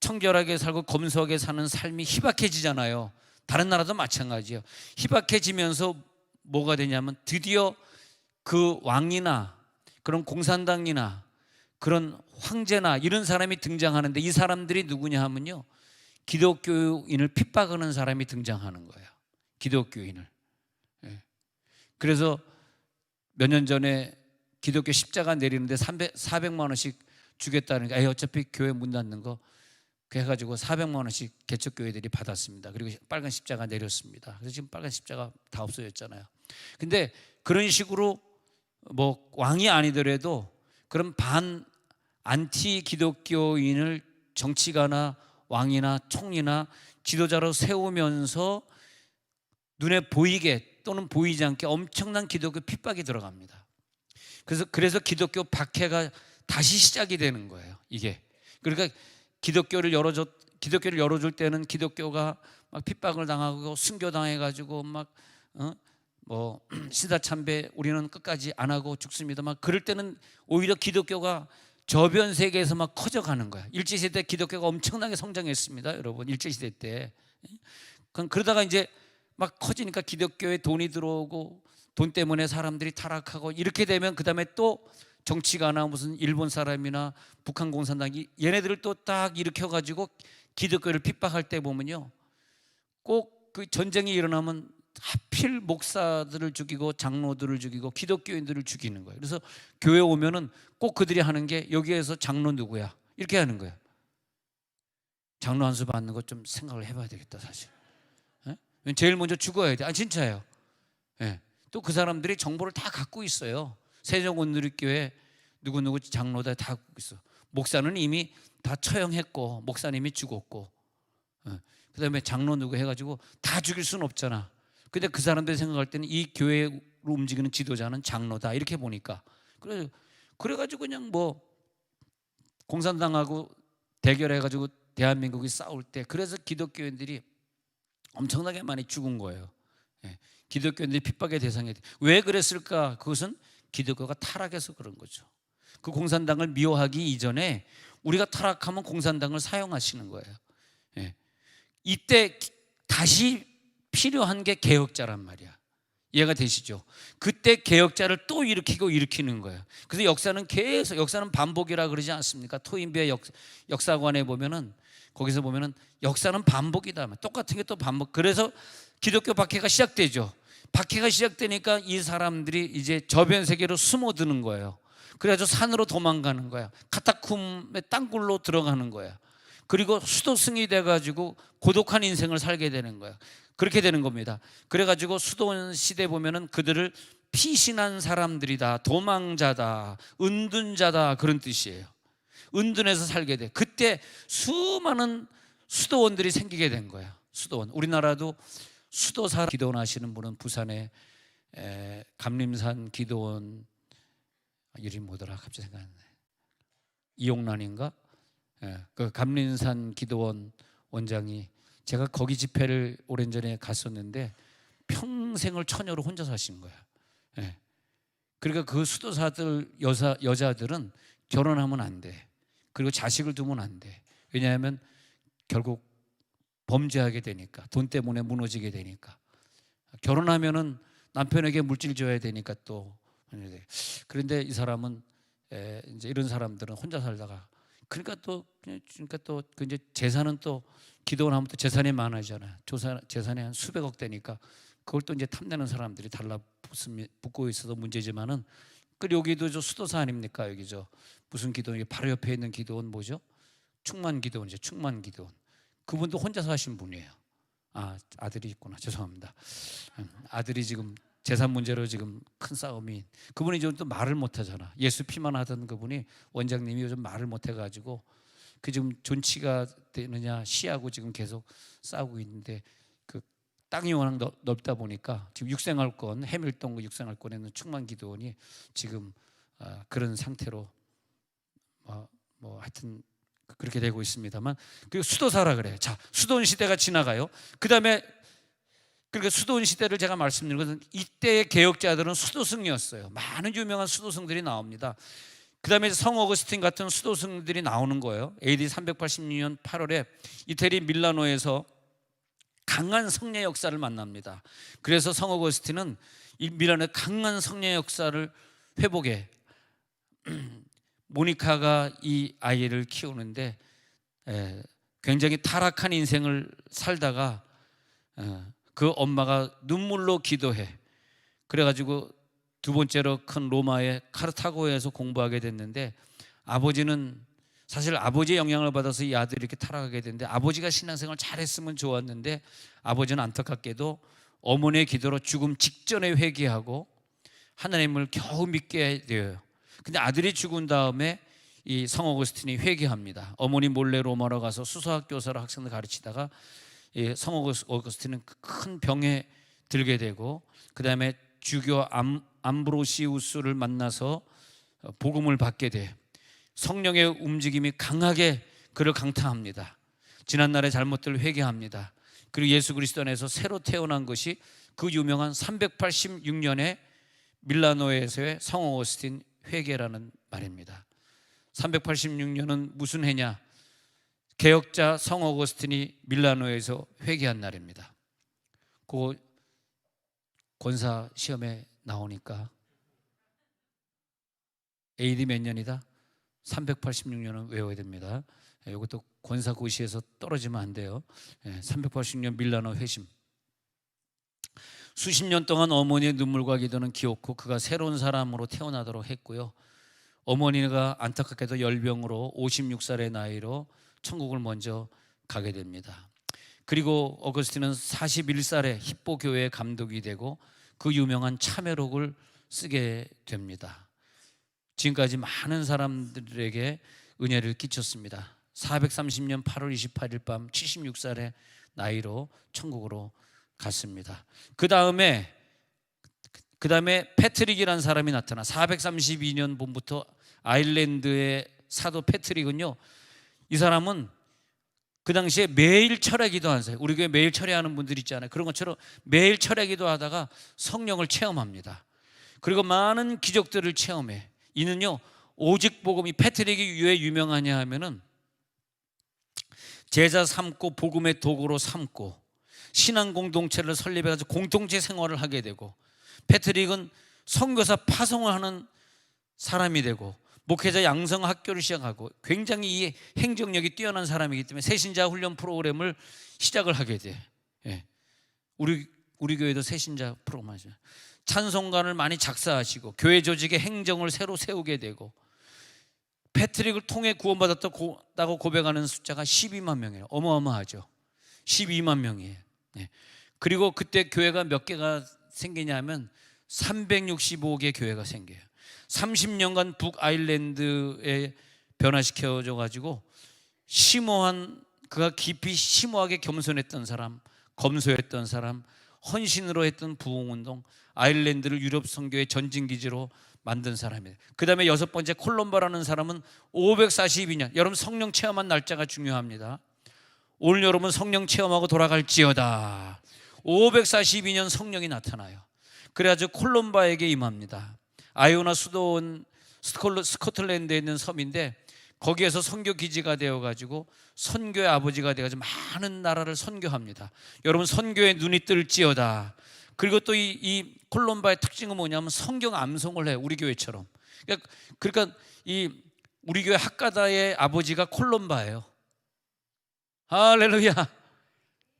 Speaker 1: 청결하게 살고 검소하게 사는 삶이 희박해지잖아요. 다른 나라도 마찬가지예요. 희박해지면서 뭐가 되냐면 드디어 그 왕이나 그런 공산당이나 그런 황제나 이런 사람이 등장하는데, 이 사람들이 누구냐 하면요, 기독교인을 핍박하는 사람이 등장하는 거예요. 기독교인을. 그래서 몇 년 전에 기독교 십자가 내리는데 400만 원씩 주겠다는 게, 어차피 교회 문 닫는 거 해가지고 400만 원씩 개척교회들이 받았습니다. 그리고 빨간 십자가 내렸습니다. 그래서 지금 빨간 십자가 다 없어졌잖아요. 근데 그런 식으로 뭐 왕이 아니더라도 그런 안티 기독교인을 정치가나 왕이나 총리나 지도자로 세우면서 눈에 보이게 또는 보이지 않게 엄청난 기독교 핍박이 들어갑니다. 그래서 기독교 박해가 다시 시작이 되는 거예요. 이게 그러니까 기독교를 열어줄 때는 기독교가 막 핍박을 당하고 순교당해가지고 막 시다참배 우리는 끝까지 안 하고 죽습니다. 막 그럴 때는 오히려 기독교가 저변 세계에서 막 커져가는 거야. 일제시대 때 기독교가 엄청나게 성장했습니다, 여러분. 일제시대 때. 그러다가 이제 막 커지니까 기독교에 돈이 들어오고 돈 때문에 사람들이 타락하고 이렇게 되면 그 다음에 또 정치가나 무슨 일본 사람이나 북한 공산당이 얘네들을 또 딱 일으켜가지고 기독교를 핍박할 때 보면요, 꼭 그 전쟁이 일어나면 하필 목사들을 죽이고 장로들을 죽이고 기독교인들을 죽이는 거예요. 그래서 교회 오면은 꼭 그들이 하는 게, 여기에서 장로 누구야? 이렇게 하는 거예요. 장로 한 수 받는 것 좀 생각을 해봐야 되겠다, 사실. 제일 먼저 죽어야 돼. 진짜예요. 또 그 사람들이 정보를 다 갖고 있어요. 세종온누리교회 누구누구 장로다 다 갖고 있어. 목사는 이미 다 처형했고 목사님이 죽었고, 그 다음에 장로 누구 해가지고 다 죽일 수는 없잖아. 근데 그 사람들이 생각할 때는 이 교회로 움직이는 지도자는 장로다 이렇게 보니까, 그래가지고 그냥 뭐 공산당하고 대결해가지고 대한민국이 싸울 때, 그래서 기독교인들이 엄청나게 많이 죽은 거예요. 기독교인들이 핍박의 대상이 돼. 왜 그랬을까? 그것은 기독교가 타락해서 그런 거죠. 그 공산당을 미워하기 이전에 우리가 타락하면 공산당을 사용하시는 거예요. 이때 다시 필요한 게 개혁자란 말이야. 이해가 되시죠? 그때 개혁자를 또 일으키는 거예요. 그래서 역사는 반복이라 그러지 않습니까? 토인비의 역사관에 보면은, 거기서 보면은 역사는 반복이다. 똑같은 게 또 반복. 그래서 기독교 박해가 시작되죠. 박해가 시작되니까 이 사람들이 이제 저변 세계로 숨어드는 거예요. 그래가지고 산으로 도망가는 거야. 카타콤의 땅굴로 들어가는 거야. 그리고 수도승이 돼가지고 고독한 인생을 살게 되는 거야. 그렇게 되는 겁니다. 그래가지고 수도원 시대 보면은 그들을 피신한 사람들이다, 도망자다, 은둔자다, 그런 뜻이에요. 은둔해서 살게 돼. 그때 수많은 수도원들이 생기게 된 거야. 수도원. 우리나라도 수도사 기도원 하시는 분은 부산에 감림산 기도원, 이름이 뭐더라 갑자기 생각나네. 이용란인가? 그 감림산 기도원 원장이, 제가 거기 집회를 오랜 전에 갔었는데 평생을 처녀로 혼자 사신 거야. 그러니까 그 수도사들 여자들은 결혼하면 안 돼. 그리고 자식을 두면 안 돼. 왜냐하면 결국 범죄하게 되니까, 돈 때문에 무너지게 되니까. 결혼하면은 남편에게 물질 줘야 되니까 또. 그런데 이 사람은 이제 이런 사람들은 혼자 살다가, 그러니까 또 그 이제 재산은 또 기도원 하면 또 재산이 많아지잖아요. 재산이 한 수백억 되니까 그걸 또 이제 탐내는 사람들이 달라붙고 있어서 문제지만은, 그 여기도 저 수도사 아닙니까? 여기 저 무슨 기도원, 바로 옆에 있는 기도원 뭐죠? 충만 기도원이죠. 충만 기도원. 그분도 혼자서 하신 분이에요. 아들이 있구나. 죄송합니다. 아들이 지금 재산 문제로 지금 큰 싸움이. 그분이 요즘 또 말을 못하잖아. 예수 피만 하던 그분이, 원장님이 요즘 말을 못해가지고 그 지금 존치가 되느냐 시하고 지금 계속 싸우고 있는데, 그 땅이 워낙 넓다 보니까 지금 육생활권, 해밀동 육생활권에 있는 충만 기도원이 지금 그런 상태로 뭐 하여튼 그렇게 되고 있습니다만, 그 수도사라 그래요. 자, 수도원 시대가 지나가요. 그 다음에 그러니까 수도원 시대를 제가 말씀드린 것은, 이때의 개혁자들은 수도승이었어요. 많은 유명한 수도승들이 나옵니다. 그 다음에 성 어거스틴 같은 수도승들이 나오는 거예요. AD 386년 8월에 이태리 밀라노에서 강한 성례 역사를 만납니다. 그래서 성 어거스틴은 이 밀라노의 강한 성례 역사를 회복해, 모니카가 이 아이를 키우는데 굉장히 타락한 인생을 살다가 그 엄마가 눈물로 기도해. 그래가지고 두 번째로 큰 로마의 카르타고에서 공부하게 됐는데, 아버지는 사실 아버지의 영향을 받아서 이 아들이 이렇게 타락하게 됐는데, 아버지가 신앙생활 잘했으면 좋았는데 아버지는 안타깝게도 어머니의 기도로 죽음 직전에 회개하고 하나님을 겨우 믿게 되어요. 근데 아들이 죽은 다음에 이 성 어거스틴이 회개합니다. 어머니 몰래 로마로 가서 수서학교사로 학생들 가르치다가 성 어거스틴은 큰 병에 들게 되고, 그 다음에 주교 암브로시우스를 만나서 복음을 받게 돼. 성령의 움직임이 강하게 그를 강타합니다. 지난날의 잘못들을 회개합니다. 그리고 예수 그리스도 안에서 새로 태어난 것이 그 유명한 386년에 밀라노에서의 성 어거스틴 회개라는 말입니다. 386년은 무슨 해냐? 개혁자 성 어거스틴이 밀라노에서 회개한 날입니다. 그 권사 시험에 나오니까 AD 몇 년이다? 386년은 외워야 됩니다. 이것도 권사 고시에서 떨어지면 안 돼요. 386년 밀라노 회심. 수십 년 동안 어머니의 눈물과 기도는 기었고, 그가 새로운 사람으로 태어나도록 했고요. 어머니가 안타깝게도 열병으로 56살의 나이로 천국을 먼저 가게 됩니다. 그리고 어거스틴은 41살에 히포 교회의 감독이 되고 그 유명한 참회록을 쓰게 됩니다. 지금까지 많은 사람들에게 은혜를 끼쳤습니다. 430년 8월 28일 밤 76살의 나이로 천국으로 갔습니다. 그 다음에 패트릭이라는 사람이 나타나. 432년 봄부터 아일랜드의 사도 패트릭은요, 이 사람은 그 당시에 매일 철야 기도하는 사람, 우리 교회 매일 철야하는 분들 있잖아요. 그런 것처럼 매일 철야 기도하다가 성령을 체험합니다. 그리고 많은 기적들을 체험해. 이는요, 오직 복음이, 패트릭이 왜 유명하냐 하면은 제자 삼고 복음의 도구로 삼고 신앙 공동체를 설립해가지고 공동체 생활을 하게 되고, 패트릭은 선교사 파송을 하는 사람이 되고 목회자 양성 학교를 시작하고 굉장히 이 행정력이 뛰어난 사람이기 때문에 새신자 훈련 프로그램을 시작을 하게 돼. 우리 교회도 새신자 프로그램 하죠. 찬송가를 많이 작사하시고 교회 조직의 행정을 새로 세우게 되고, 패트릭을 통해 구원받았다고 고백하는 숫자가 12만 명이에요. 어마어마하죠. 12만 명이에요. 그리고 그때 교회가 몇 개가 생기냐면 365개 교회가 생겨요. 30년간 북아일랜드에 변화시켜져 가지고 심오한, 그가 깊이 심오하게 겸손했던 사람, 검소했던 사람, 헌신으로 했던 부흥운동, 아일랜드를 유럽 선교의 전진기지로 만든 사람이에요. 그 다음에 여섯 번째 콜롬바라는 사람은 542년, 여러분 성령 체험한 날짜가 중요합니다. 올 여러분 성령 체험하고 돌아갈지어다. 542년 성령이 나타나요. 그래가지고 콜롬바에게 임합니다. 아이오나 수도원 스코틀랜드에 있는 섬인데, 거기에서 선교 기지가 되어가지고 선교의 아버지가 되어가지고 많은 나라를 선교합니다. 여러분 선교의 눈이 뜰지어다. 그리고 또 이 콜롬바의 특징은 뭐냐면 성경 암송을 해요. 우리 교회처럼. 그러니까 이 우리 교회 학가다의 아버지가 콜롬바예요. 할렐루야.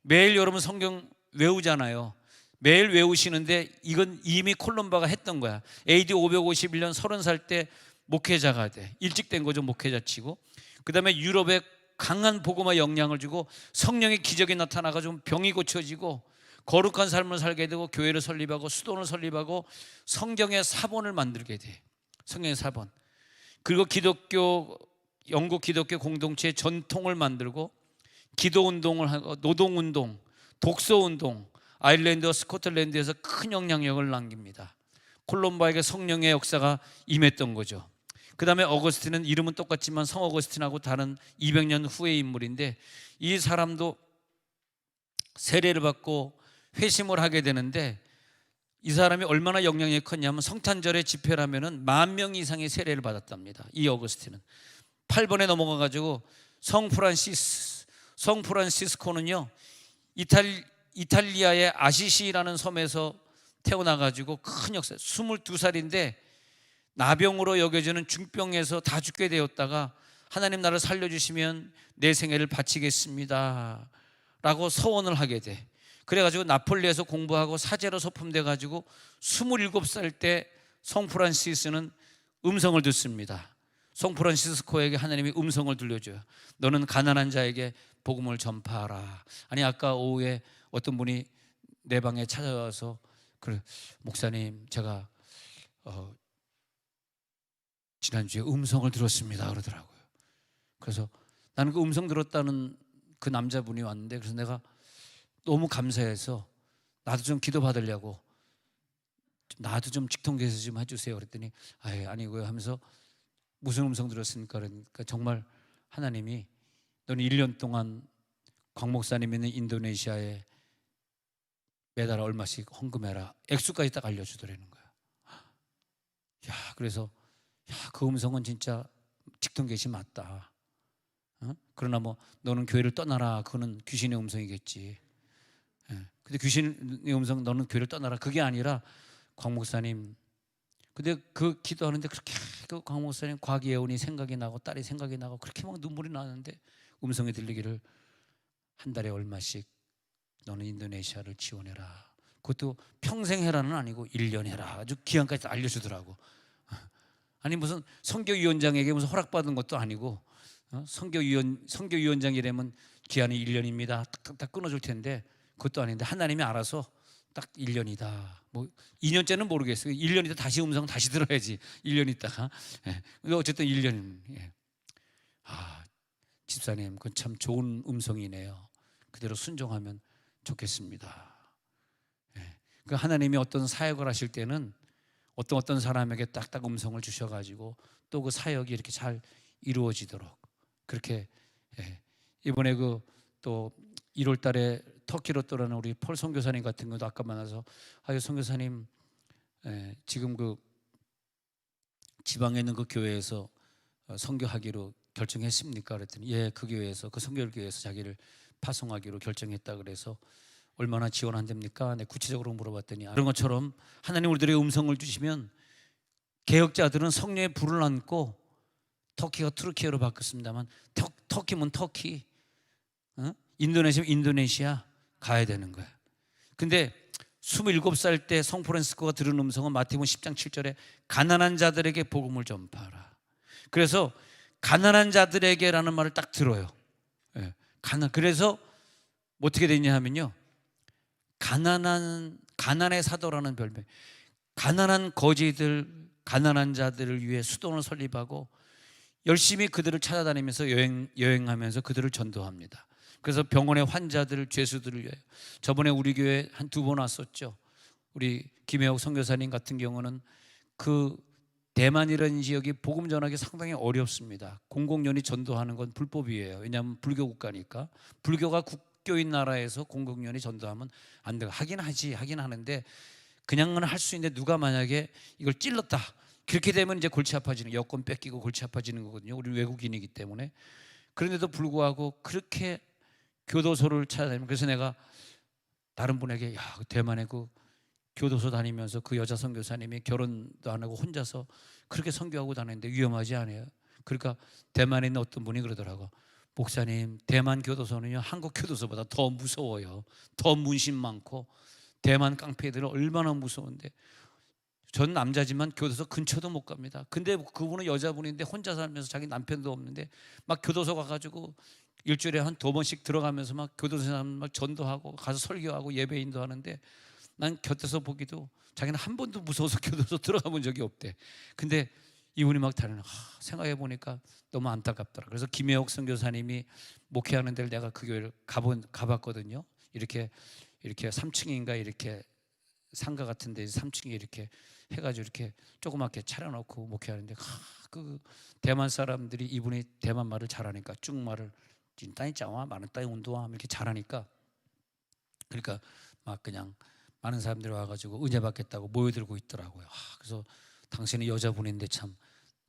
Speaker 1: 매일 여러분 성경 외우잖아요. 매일 외우시는데 이건 이미 콜롬바가 했던 거야. AD 551년 30살 때 목회자가 돼. 일찍 된 거죠, 목회자 치고. 그 다음에 유럽의 강한 복음의 영향을 주고 성령의 기적이 나타나가지고 병이 고쳐지고 거룩한 삶을 살게 되고 교회를 설립하고 수도원을 설립하고 성경의 사본을 만들게 돼. 성경의 사본. 그리고 영국 기독교 공동체의 전통을 만들고 기도운동을 하고 노동운동, 독서운동, 아일랜드와 스코틀랜드에서 큰 영향력을 남깁니다. 콜롬바에게 성령의 역사가 임했던 거죠. 그 다음에 어거스틴은 이름은 똑같지만 성 어거스틴하고 다른 200년 후의 인물인데, 이 사람도 세례를 받고 회심을 하게 되는데, 이 사람이 얼마나 영향력이 컸냐면 성탄절에 집회를 하면은 10,000명 이상의 세례를 받았답니다. 이 어거스틴은 8번에 넘어가 가지고 성 프란시스코는요 이탈리아의 아시시라는 섬에서 태어나 가지고 큰 역사, 22살인데 나병으로 여겨지는 중병에서 다 죽게 되었다가 하나님 나를 살려주시면 내 생애를 바치겠습니다 라고 서원을 하게 돼. 그래가지고 나폴리에서 공부하고 사제로 소품돼가지고 27살 때 성 프란시스는 음성을 듣습니다. 성 프란시스코에게 하나님이 음성을 들려줘요. 너는 가난한 자에게 복음을 전파하라. 아니, 아까 오후에 어떤 분이 내 방에 찾아와서 그래, 목사님 제가 지난주에 음성을 들었습니다 그러더라고요. 그래서 나는 그 음성 들었다는 그 남자분이 왔는데, 그래서 내가 너무 감사해서 나도 좀 기도 받으려고 나도 좀 직통계에서 좀 해주세요 그랬더니 아니고요 하면서 무슨 음성 들었습니까? 그러니까 정말 하나님이 너는 1년 동안 광 목사님 있는 인도네시아에 매달 얼마씩 헌금해라. 액수까지 딱 알려주더라는 거야. 그래서 그 음성은 진짜 직통계시 맞다. 그러나 뭐 너는 교회를 떠나라, 그거는 귀신의 음성이겠지. 근데 귀신의 음성 너는 교회를 떠나라, 그게 아니라 광 목사님, 근데 그 기도하는데 그렇게 그 광 목사님 과기예언이 생각이 나고 딸이 생각이 나고 그렇게 막 눈물이 나는데 음성이 들리기를 한 달에 얼마씩 너는 인도네시아를 지원해라. 그것도 평생 해라는 아니고 1년 해라. 아주 기한까지 알려주더라고. 아니 무슨 선교위원장에게 무슨 허락받은 것도 아니고 선교위원장이라면 기한이 1년입니다. 딱 끊어줄 텐데 그것도 아닌데 하나님이 알아서 딱 1년이다. 뭐 2년째는 모르겠어요. 1년 있다 다시 음성 다시 들어야지. 1년 있다가. 근데 어쨌든 1년. 집사님, 그건 참 좋은 음성이네요. 그대로 순종하면 좋겠습니다. 그 하나님이 어떤 사역을 하실 때는 어떤 사람에게 딱딱 음성을 주셔가지고 또 그 사역이 이렇게 잘 이루어지도록 그렇게. 이번에 그 또 1월달에 터키로 떠나는 우리 폴 선교사님 같은 경우도 아까 만나서 선교사님 지금 그 지방에 있는 그 교회에서 선교하기로 결정했습니까? 그랬더니 그 교회에서 그 선교교회에서 자기를 파송하기로 결정했다 그래서 얼마나 지원한답니까? 구체적으로 물어봤더니 그런 것처럼 하나님 우리들의 음성을 주시면 개혁자들은 성령의 불을 안고 터키가 투르키예로 바뀌었습니다만 터키면 터키, 인도네시아면 인도네시아 가야 되는 거야. 근데 27살 때 성 프란시스코가 들은 음성은 마태복음 10장 7절에 가난한 자들에게 복음을 전파하라. 그래서 가난한 자들에게라는 말을 딱 들어요. 그래서 어떻게 되냐 하면요, 가난의 사도라는 별명. 가난한 거지들, 가난한 자들을 위해 수도원을 설립하고 열심히 그들을 찾아다니면서 여행하면서 그들을 전도합니다. 그래서 병원의 환자들, 죄수들을 위해 저번에 우리 교회 한 2번 왔었죠. 우리 김혜옥 선교사님 같은 경우는 그 대만이라는 지역이 복음 전하기 상당히 어렵습니다. 공공연히 전도하는 건 불법이에요. 왜냐하면 불교 국가니까. 불교가 국교인 나라에서 공공연히 전도하면 안 돼요. 하긴 하는데 그냥은 할 수 있는데 누가 만약에 이걸 찔렀다, 그렇게 되면 이제 골치 아파지는, 여권 뺏기고 골치 아파지는 거거든요. 우리 외국인이기 때문에. 그런데도 불구하고 그렇게 교도소를 찾아다니면, 그래서 내가 다른 분에게 대만에 그 교도소 다니면서 그 여자 선교사님이 결혼도 안 하고 혼자서 그렇게 선교하고 다니는데 위험하지 않아요? 그러니까 대만에 있는 어떤 분이 그러더라고. 목사님, 대만 교도소는요 한국 교도소보다 더 무서워요. 더 문신 많고 대만 깡패들은 얼마나 무서운데. 전 남자지만 교도소 근처도 못 갑니다. 근데 그분은 여자분인데 혼자 살면서 자기 남편도 없는데 막 교도소 가가지고 일주일에 한 2번씩 들어가면서 막 교도소 막 전도하고 가서 설교하고 예배인도 하는데, 난 곁에서 보기도 자기는 한 번도 무서워서 교도소 들어가 본 적이 없대. 근데 이분이 막 다니는, 생각해 보니까 너무 안타깝더라. 그래서 김혜옥 선교사님이 목회하는 데를 내가 그 교회를 가봤거든요. 이렇게 3층인가 이렇게 상가 같은 데 3층에 이렇게 해가지고 이렇게 조그맣게 차려놓고 목회하는데, 그 대만 사람들이 이분이 대만 말을 잘하니까 쭉 말을 진따이 짜와 많은 따이 운동와 이렇게 잘하니까, 그러니까 막 그냥 많은 사람들이 와가지고 은혜 받겠다고 모여들고 있더라고요. 그래서 당신은 여자분인데 참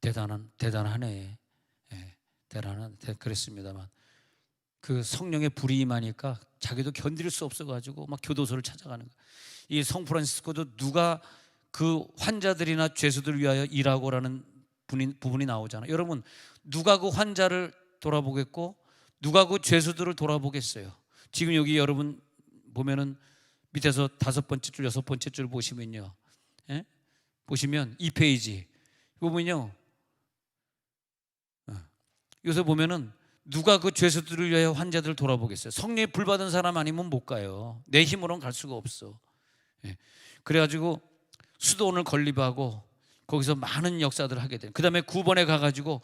Speaker 1: 대단하네. 예, 그랬습니다만, 그 성령의 불이 임하니까 자기도 견딜 수 없어가지고 막 교도소를 찾아가는 거예요. 이 성프란시스코도 누가 그 환자들이나 죄수들을 위하여 일하고라는 부분이 나오잖아요. 여러분, 누가 그 환자를 돌아보겠고 누가 그 죄수들을 돌아보겠어요? 지금 여기 여러분 보면은 밑에서 5번째 줄 6번째 줄 보시면요, 예? 보시면 2페이지 보면요, 여기서 보면은 누가 그 죄수들을 위하여 환자들을 돌아보겠어요? 성령의 불 받은 사람 아니면 못 가요. 내 힘으로는 갈 수가 없어. 예. 그래가지고 수도원을 건립하고 거기서 많은 역사들을 하게 돼요. 그 다음에 9번에 가가지고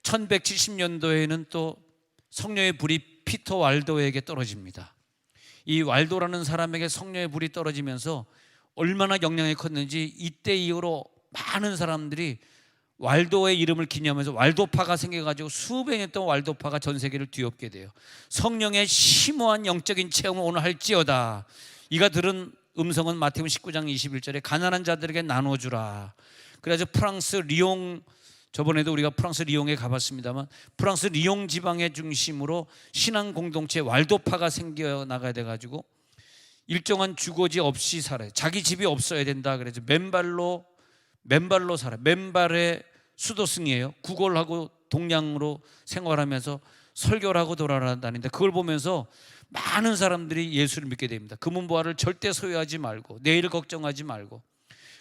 Speaker 1: 1170년도에는 또 성령의 불이 피터 왈도에게 떨어집니다. 이 왈도라는 사람에게 성령의 불이 떨어지면서 얼마나 영향이 컸는지, 이때 이후로 많은 사람들이 왈도의 이름을 기념해서 왈도파가 생겨가지고 수백 년 동안 왈도파가 전 세계를 뒤엎게 돼요. 성령의 심오한 영적인 체험을 오늘 할지어다. 이가 들은 음성은 마태복음 19장 21절에 가난한 자들에게 나눠주라. 그래서 프랑스 리옹, 저번에도 우리가 프랑스 리옹에 가봤습니다만, 프랑스 리옹 지방의 중심으로 신앙 공동체 왈도파가 생겨나가야 돼가지고 일정한 주거지 없이 살아요. 자기 집이 없어야 된다. 그래서 맨발로 살아요. 맨발의 수도승이에요. 구걸하고 동양으로 생활하면서 설교를 하고 돌아다니는데, 그걸 보면서 많은 사람들이 예수를 믿게 됩니다. 금은보화를 절대 소유하지 말고 내일을 걱정하지 말고,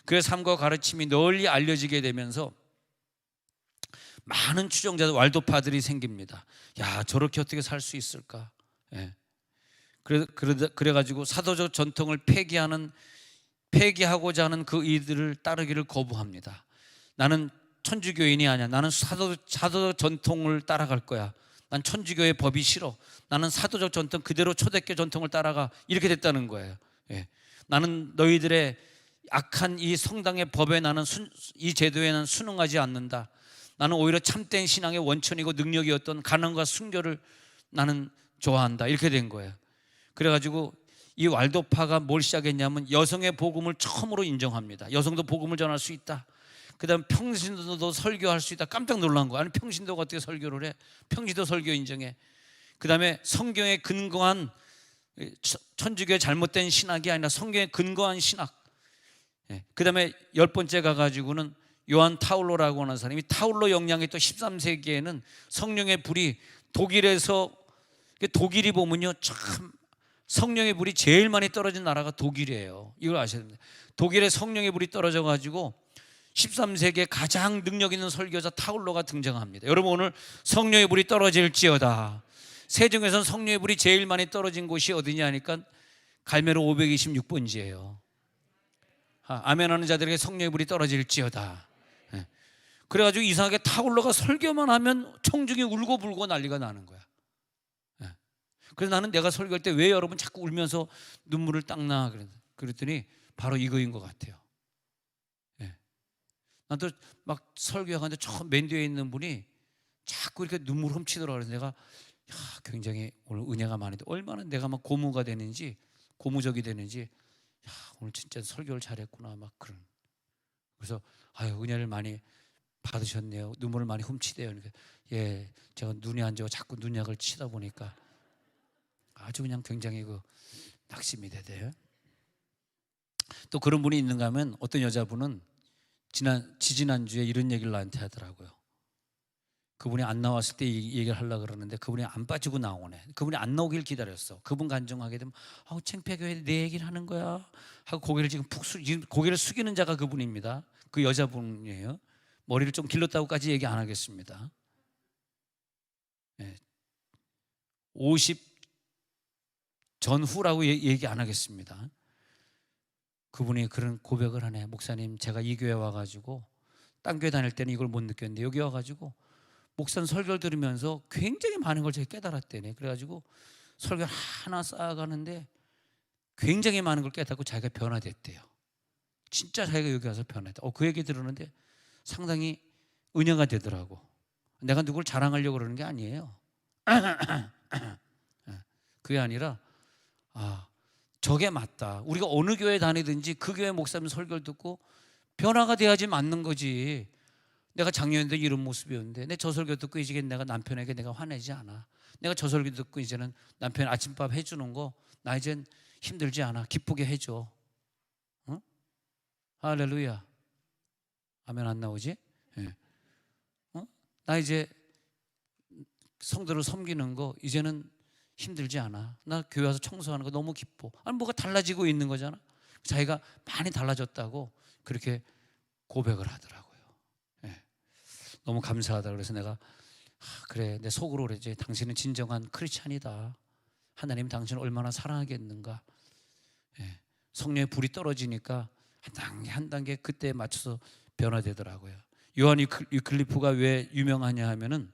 Speaker 1: 그의 삶과 가르침이 널리 알려지게 되면서 많은 추종자들, 왈도파들이 생깁니다. 야, 저렇게 어떻게 살 수 있을까? 예. 그래가지고 사도적 전통을 폐기하고자 하는 그 이들을 따르기를 거부합니다. 나는 천주교인이 아니야. 나는 사도적 전통을 따라갈 거야. 난 천주교의 법이 싫어. 나는 사도적 전통 그대로 초대교 전통을 따라가. 이렇게 됐다는 거예요. 예. 나는 너희들의 악한 이 성당의 법에 이 제도에 나는 순응하지 않는다. 나는 오히려 참된 신앙의 원천이고 능력이었던 가난과 순교를 나는 좋아한다. 이렇게 된 거예요. 그래가지고 이 왈도파가 뭘 시작했냐면 여성의 복음을 처음으로 인정합니다. 여성도 복음을 전할 수 있다. 그 다음 평신도도 설교할 수 있다. 깜짝 놀란 거야. 아니, 평신도가 어떻게 설교를 해? 평신도 설교 인정해. 그 다음에 성경에 근거한, 천주교의 잘못된 신학이 아니라 성경에 근거한 신학. 그 다음에 10번째 가가지고는 요한 타울로라고 하는 사람이, 타울로 영향이 또 13세기에는 성령의 불이 독일이 보면요, 참 성령의 불이 제일 많이 떨어진 나라가 독일이에요. 이걸 아셔야 됩니다. 독일에 성령의 불이 떨어져 가지고 13세기에 가장 능력 있는 설교자 타울로가 등장합니다. 여러분, 오늘 성령의 불이 떨어질지어다. 세종에서는 성령의 불이 제일 많이 떨어진 곳이 어디냐 하니까 갈매로 526번지예요. 아멘하는 자들에게 성령의 불이 떨어질지어다. 그래가지고 이상하게 타울로가 설교만 하면 청중이 울고 불고 난리가 나는 거야. 그래서 나는 내가 설교할 때 왜 여러분 자꾸 울면서 눈물을 닦나 그랬더니 바로 이거인 것 같아요. 나도 막 설교하는데 처음 맨 뒤에 있는 분이 자꾸 이렇게 눈물 훔치더라고요. 그래서 내가 굉장히 오늘 은혜가 많이 돼. 얼마나 내가 막 고무적이 되는지, 오늘 진짜 설교를 잘했구나 막 그런. 그래서 은혜를 많이 받으셨네요. 눈물을 많이 훔치대요. 그러니까, 예, 제가 눈이 안 좋아 자꾸 눈약을 치다 보니까 아주 그냥 굉장히 낙심이 되대요. 또 그런 분이 있는가 하면, 어떤 여자분은 지지난주에 이런 얘기를 나한테 하더라고요. 그분이 안 나왔을 때 이 얘기를 하려고 그러는데 그분이 안 빠지고 나오네. 그분이 안 나오길 기다렸어. 그분 간증하게 되면 창피하게 왜 내 얘기를 하는 거야 하고 고개를 지금 고개를 숙이는 자가 그분입니다. 그 여자분이에요. 머리를 좀 길렀다고까지 얘기 안 하겠습니다. 네. 50 전후라고 얘기 안 하겠습니다. 그분이 그런 고백을 하네. 목사님, 제가 이 교회 와가지고 딴 교회 다닐 때는 이걸 못 느꼈는데 여기 와가지고 목사님 설교를 들으면서 굉장히 많은 걸 제가 깨달았대네. 그래가지고 설교 하나 쌓아가는데 굉장히 많은 걸 깨닫고 자기가 변화됐대요. 진짜 자기가 여기 와서 변화했다. 그 얘기 들었는데 상당히 은혜가 되더라고. 내가 누굴 자랑하려고 그러는 게 아니에요. 그게 아니라 저게 맞다. 우리가 어느 교회 다니든지 그 교회 목사님 설교를 듣고 변화가 돼야지 맞는 거지. 내가 작년에도 이런 모습이었는데 내 저 설교 듣고 이제 내가 남편에게 내가 화내지 않아. 내가 저 설교 듣고 이제는 남편 아침밥 해주는 거 나 이젠 힘들지 않아. 기쁘게 해줘. 응? 할렐루야. 아멘 안 나오지? 네. 나 이제 성도를 섬기는 거 이제는 힘들지 않아. 나 교회 와서 청소하는 거 너무 기뻐. 아니 뭐가 달라지고 있는 거잖아. 자기가 많이 달라졌다고 그렇게 고백을 하더라고요. 네. 너무 감사하다. 그래서 내가 그래, 내 속으로 그랬지. 당신은 진정한 크리스찬이다. 하나님 당신을 얼마나 사랑하겠는가. 네. 성령의 불이 떨어지니까 한 단계 그때에 맞춰서 변화되더라고요. 요한 위클리프가 왜 유명하냐 하면은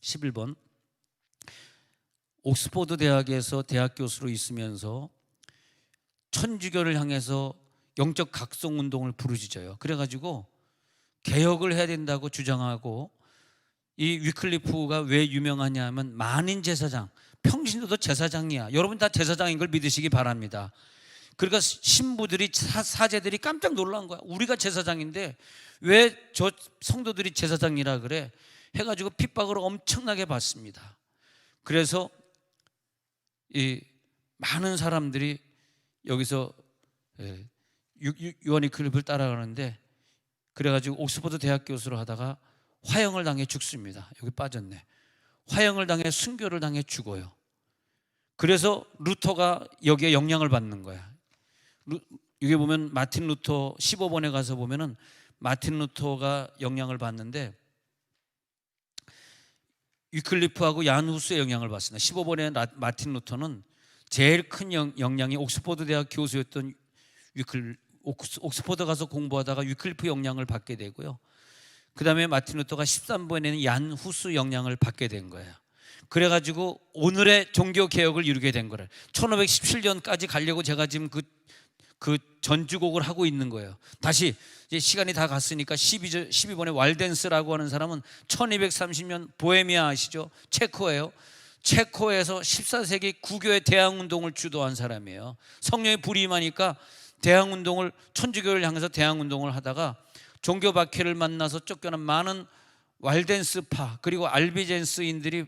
Speaker 1: 11번 옥스퍼드 대학에서 대학 교수로 있으면서 천주교를 향해서 영적 각성 운동을 부르짖어요. 그래가지고 개혁을 해야 된다고 주장하고, 이 위클리프가 왜 유명하냐 하면 만인 제사장, 평신도도 제사장이야. 여러분 다 제사장인 걸 믿으시기 바랍니다. 그러니까 신부들이 사제들이 깜짝 놀란 거야. 우리가 제사장인데 왜 저 성도들이 제사장이라 그래 해가지고 핍박을 엄청나게 받습니다. 그래서 이 많은 사람들이 여기서 요한 위클리프를 따라가는데, 그래가지고 옥스퍼드 대학 교수로 하다가 화형을 당해 죽습니다. 여기 빠졌네. 화형을 당해 순교를 당해 죽어요. 그래서 루터가 여기에 영향을 받는 거야. 여기 보면 마틴 루터 15번에 가서 보면은 마틴 루터가 영향을 받는데 위클리프하고 얀 후스의 영향을 받습니다. 15번에 마틴 루터는 제일 큰 영향이 옥스퍼드 대학 교수였던 옥스퍼드 가서 공부하다가 위클리프 영향을 받게 되고요. 그 다음에 마틴 루터가 13번에는 얀 후스 영향을 받게 된 거예요. 그래가지고 오늘의 종교개혁을 이루게 된 거예요. 1517년까지 가려고 제가 지금 그 전주곡을 하고 있는 거예요. 다시 이제 시간이 다 갔으니까 12번에 왈덴스라고 하는 사람은 1230년 보헤미아 아시죠? 체코예요. 체코에서 14세기 구교의 대항운동을 주도한 사람이에요. 성령의 불이 임하니까 대항운동을, 천주교를 향해서 대항운동을 하다가 종교 박해를 만나서 쫓겨난 많은 왈덴스파 그리고 알비젠스인들이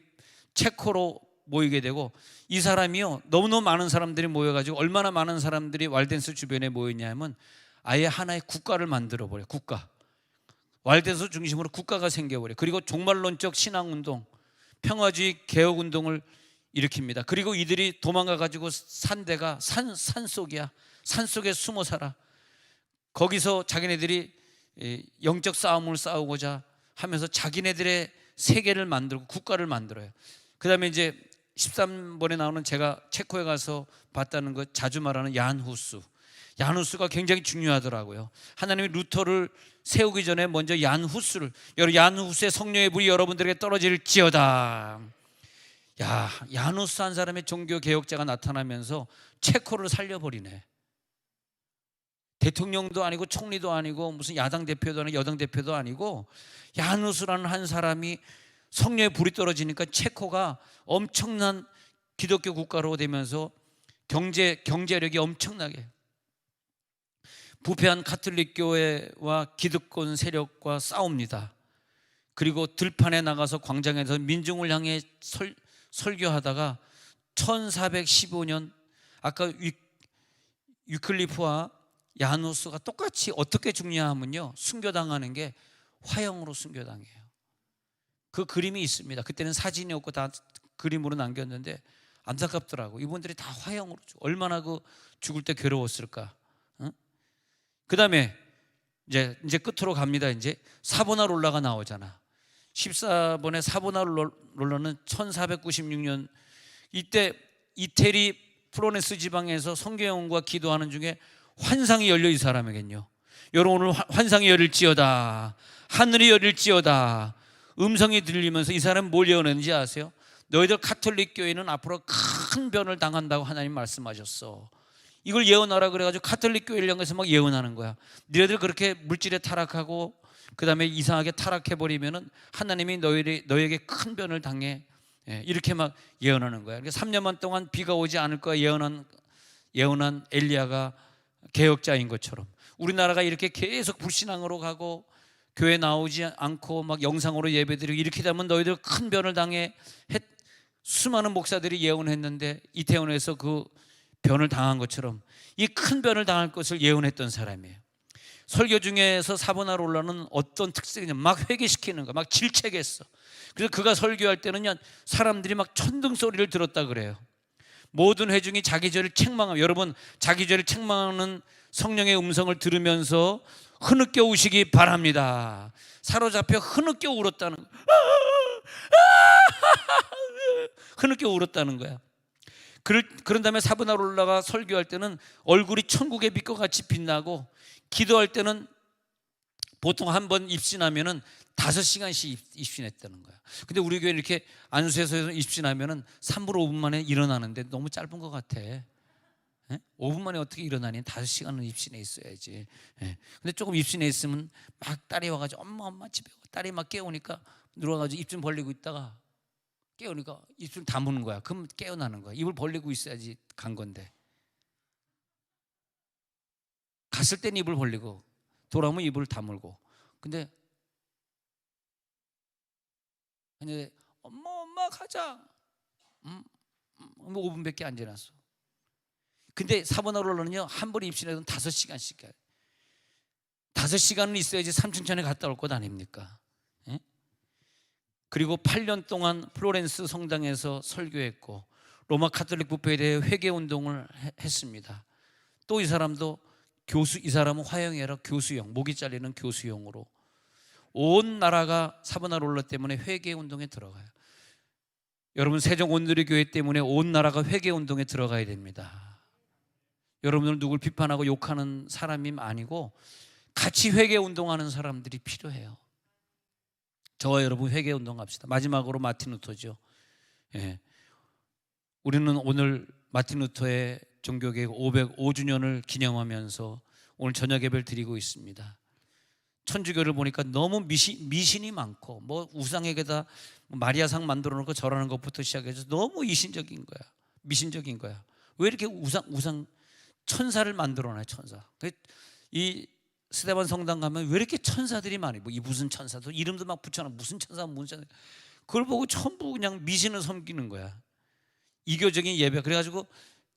Speaker 1: 체코로 모이게 되고, 이 사람이요 너무너무 많은 사람들이 모여가지고, 얼마나 많은 사람들이 왈덴스 주변에 모였냐면 아예 하나의 국가를 만들어버려요. 국가, 왈덴스 중심으로 국가가 생겨버려요. 그리고 종말론적 신앙운동, 평화주의 개혁운동을 일으킵니다. 그리고 이들이 도망가가지고 산데가 산속이야. 산속에 숨어 살아. 거기서 자기네들이 영적 싸움을 싸우고자 하면서 자기네들의 세계를 만들고 국가를 만들어요. 그 다음에 이제 13번에 나오는, 제가 체코에 가서 봤다는 거 자주 말하는 얀 후스가 굉장히 중요하더라고요. 하나님이 루터를 세우기 전에 먼저 얀 후스의 성령의 불이 여러분들에게 떨어질지어다. 얀 후스 한 사람의 종교 개혁자가 나타나면서 체코를 살려버리네. 대통령도 아니고 총리도 아니고 무슨 야당 대표도 아니고 여당 대표도 아니고 얀 후스라는 한 사람이 성령의 불이 떨어지니까 체코가 엄청난 기독교 국가로 되면서 경제력이 엄청나게, 부패한 가톨릭 교회와 기득권 세력과 싸웁니다. 그리고 들판에 나가서 광장에서 민중을 향해 설교하다가 1415년 아까 위클리프와 얀 후스가 똑같이 어떻게 죽냐 하면요, 순교당하는 게 화형으로 순교당해요. 그 그림이 있습니다. 그때는 사진이 없고 다 그림으로 남겼는데 안타깝더라고. 이분들이 다 화형으로 얼마나 죽을 때 괴로웠을까. 응? 그 다음에 이제 끝으로 갑니다. 이제 사보나롤라가 나오잖아. 14번에 사보나롤라는 1496년 이때 이태리 플로렌스 지방에서 성경과 기도하는 중에 환상이 열려 이 사람에겐요. 여러분 오늘 환상이 열릴지어다, 하늘이 열릴지어다 음성이 들리면서 이 사람은 뭘 예언했는지 아세요? 너희들 가톨릭 교회는 앞으로 큰 변을 당한다고 하나님 말씀하셨어. 이걸 예언하라 그래가지고 가톨릭 교회를 향해서 막 예언하는 거야. 너희들 그렇게 물질에 타락하고 그 다음에 이상하게 타락해버리면은 하나님이 너희에게 큰 변을 당해. 이렇게 막 예언하는 거야. 3년만 동안 비가 오지 않을 거야 예언한 엘리야가 개혁자인 것처럼 우리나라가 이렇게 계속 불신앙으로 가고 교회 나오지 않고 막 영상으로 예배드리고 이렇게 되면 너희들 큰 변을 당해. 수많은 목사들이 예언했는데 이태원에서 그 변을 당한 것처럼 이 큰 변을 당할 것을 예언했던 사람이에요. 설교 중에서 사보나롤라는 어떤 특색이냐, 막 회개시키는 거, 막 질책했어. 그래서 그가 설교할 때는요 사람들이 막 천둥 소리를 들었다 그래요. 모든 회중이 자기 죄를 책망하고, 여러분 자기 죄를 책망하는 성령의 음성을 들으면서 흐느껴 우시기 바랍니다. 사로잡혀 흐느껴 울었다는 거야. 흐느껴 울었다는 거야. 그런 다음에 사브나롤라가 설교할 때는 얼굴이 천국의 빛과 같이 빛나고, 기도할 때는 보통 한 번 입신하면은 5시간씩 입신했다는 거야. 근데 우리 교회는 이렇게 안수에서 입신하면은 3분 5분 만에 일어나는데 너무 짧은 것 같아. 5분 만에 어떻게 일어나니? 5시간은 입신해 있어야지. 근데 조금 입신해 있으면 막 딸이 와가지고 엄마 집에 와. 딸이 막 깨우니까 누워가지고 입 좀 벌리고 있다가 깨우니까 입 좀 다무는 거야. 그럼 깨어나는 거야. 입을 벌리고 있어야지 간 건데. 갔을 땐 입을 벌리고 돌아오면 입을 다물고. 근데 엄마 가자. 5분밖에 안 지났어. 근데 사보나롤라는요 한 번에 입신해도 5시간씩 가요. 5시간은 있어야지 삼층천에 갔다 올 것 아닙니까? 그리고 8년 동안 플로렌스 성당에서 설교했고 로마 카톨릭 부패에 대해 회개 운동을 했습니다. 또 이 사람도 이 사람은 화형이라 교수형, 목이 잘리는 교수형으로 온 나라가 사보나롤라 때문에 회개 운동에 들어가요. 여러분 세종 온누리 교회 때문에 온 나라가 회개 운동에 들어가야 됩니다. 여러분들은 누굴 비판하고 욕하는 사람이 아니고 같이 회개 운동하는 사람들이 필요해요. 저와 여러분 회개 운동합시다. 마지막으로 마틴 루터죠. 우리는 오늘 마틴 루터의 종교개혁 505주년을 기념하면서 오늘 저녁 예배를 드리고 있습니다. 천주교를 보니까 너무 미신이 많고 뭐 우상에게다 마리아상 만들어 놓고 절하는 것부터 시작해서 너무 이신적인 거야. 미신적인 거야. 왜 이렇게 우상 천사를 만들어 놔요, 천사. 이 스데반 성당 가면 왜 이렇게 천사들이 많이, 뭐 이 무슨 천사도 이름도 막 붙여놔. 무슨 천사. 그걸 보고 전부 그냥 미신을 섬기는 거야. 이교적인 예배. 그래가지고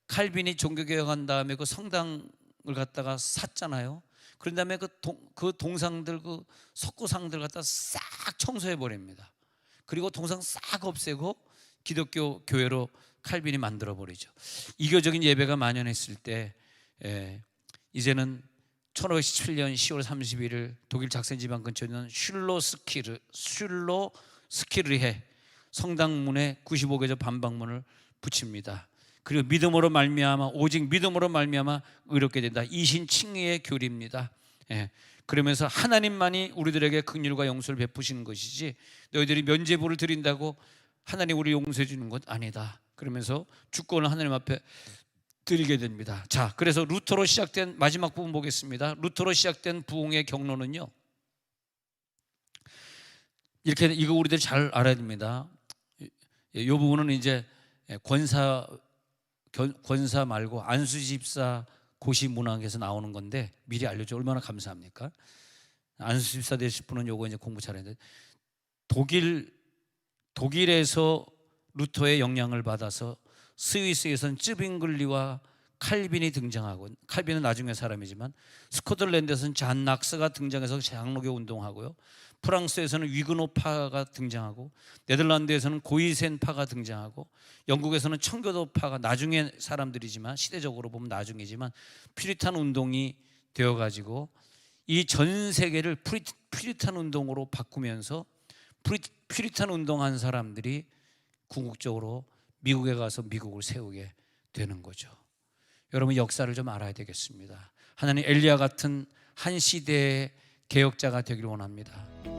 Speaker 1: 칼빈이 종교개혁한 다음에 그 성당을 갖다가 샀잖아요. 그런 다음에 그 동상들, 그 석고상들 갖다 싹 청소해 버립니다. 그리고 동상 싹 없애고 기독교 교회로 칼빈이 만들어 버리죠. 이교적인 예배가 만연했을 때 이제는 1517년 10월 31일 독일 작센 지방 근처에 있는 슐로스키르해 성당문에 95개조 반박문을 붙입니다. 그리고 믿음으로 말미암아, 오직 믿음으로 말미암아 의롭게 된다. 이신칭의의 교리입니다. 그러면서 하나님만이 우리들에게 긍휼과 용서를 베푸시는 것이지 너희들이 면죄부를 드린다고 하나님 우리 용서해 주는 것 아니다. 그러면서 주권을 하나님 앞에 드리게 됩니다. 자, 그래서 루터로 시작된 마지막 부분 보겠습니다. 루터로 시작된 부흥의 경로는요, 이렇게 이거 우리들 잘 알아야 됩니다. 이 부분은 이제 권사 말고 안수집사 고시 문학에서 나오는 건데 미리 알려줘 얼마나 감사합니까? 안수집사 되실 분은 요거 이제 공부 잘해야 돼. 독일에서 루터의 영향을 받아서 스위스에서는 쯔빙글리와 칼빈이 등장하고, 칼빈은 나중에 사람이지만 스코틀랜드에서는 잔 낙스가 등장해서 장로교 운동하고요. 프랑스에서는 위그노파가 등장하고, 네덜란드에서는 고이센파가 등장하고, 영국에서는 청교도파가 나중에 사람들이지만 시대적으로 보면 나중이지만 퓨리탄 운동이 되어가지고 이 전 세계를 퓨리탄 운동으로 바꾸면서 퓨리탄 운동한 사람들이 궁극적으로 미국에 가서 미국을 세우게 되는 거죠. 여러분, 역사를 좀 알아야 되겠습니다. 하나님 엘리야 같은 한 시대의 개혁자가 되기를 원합니다.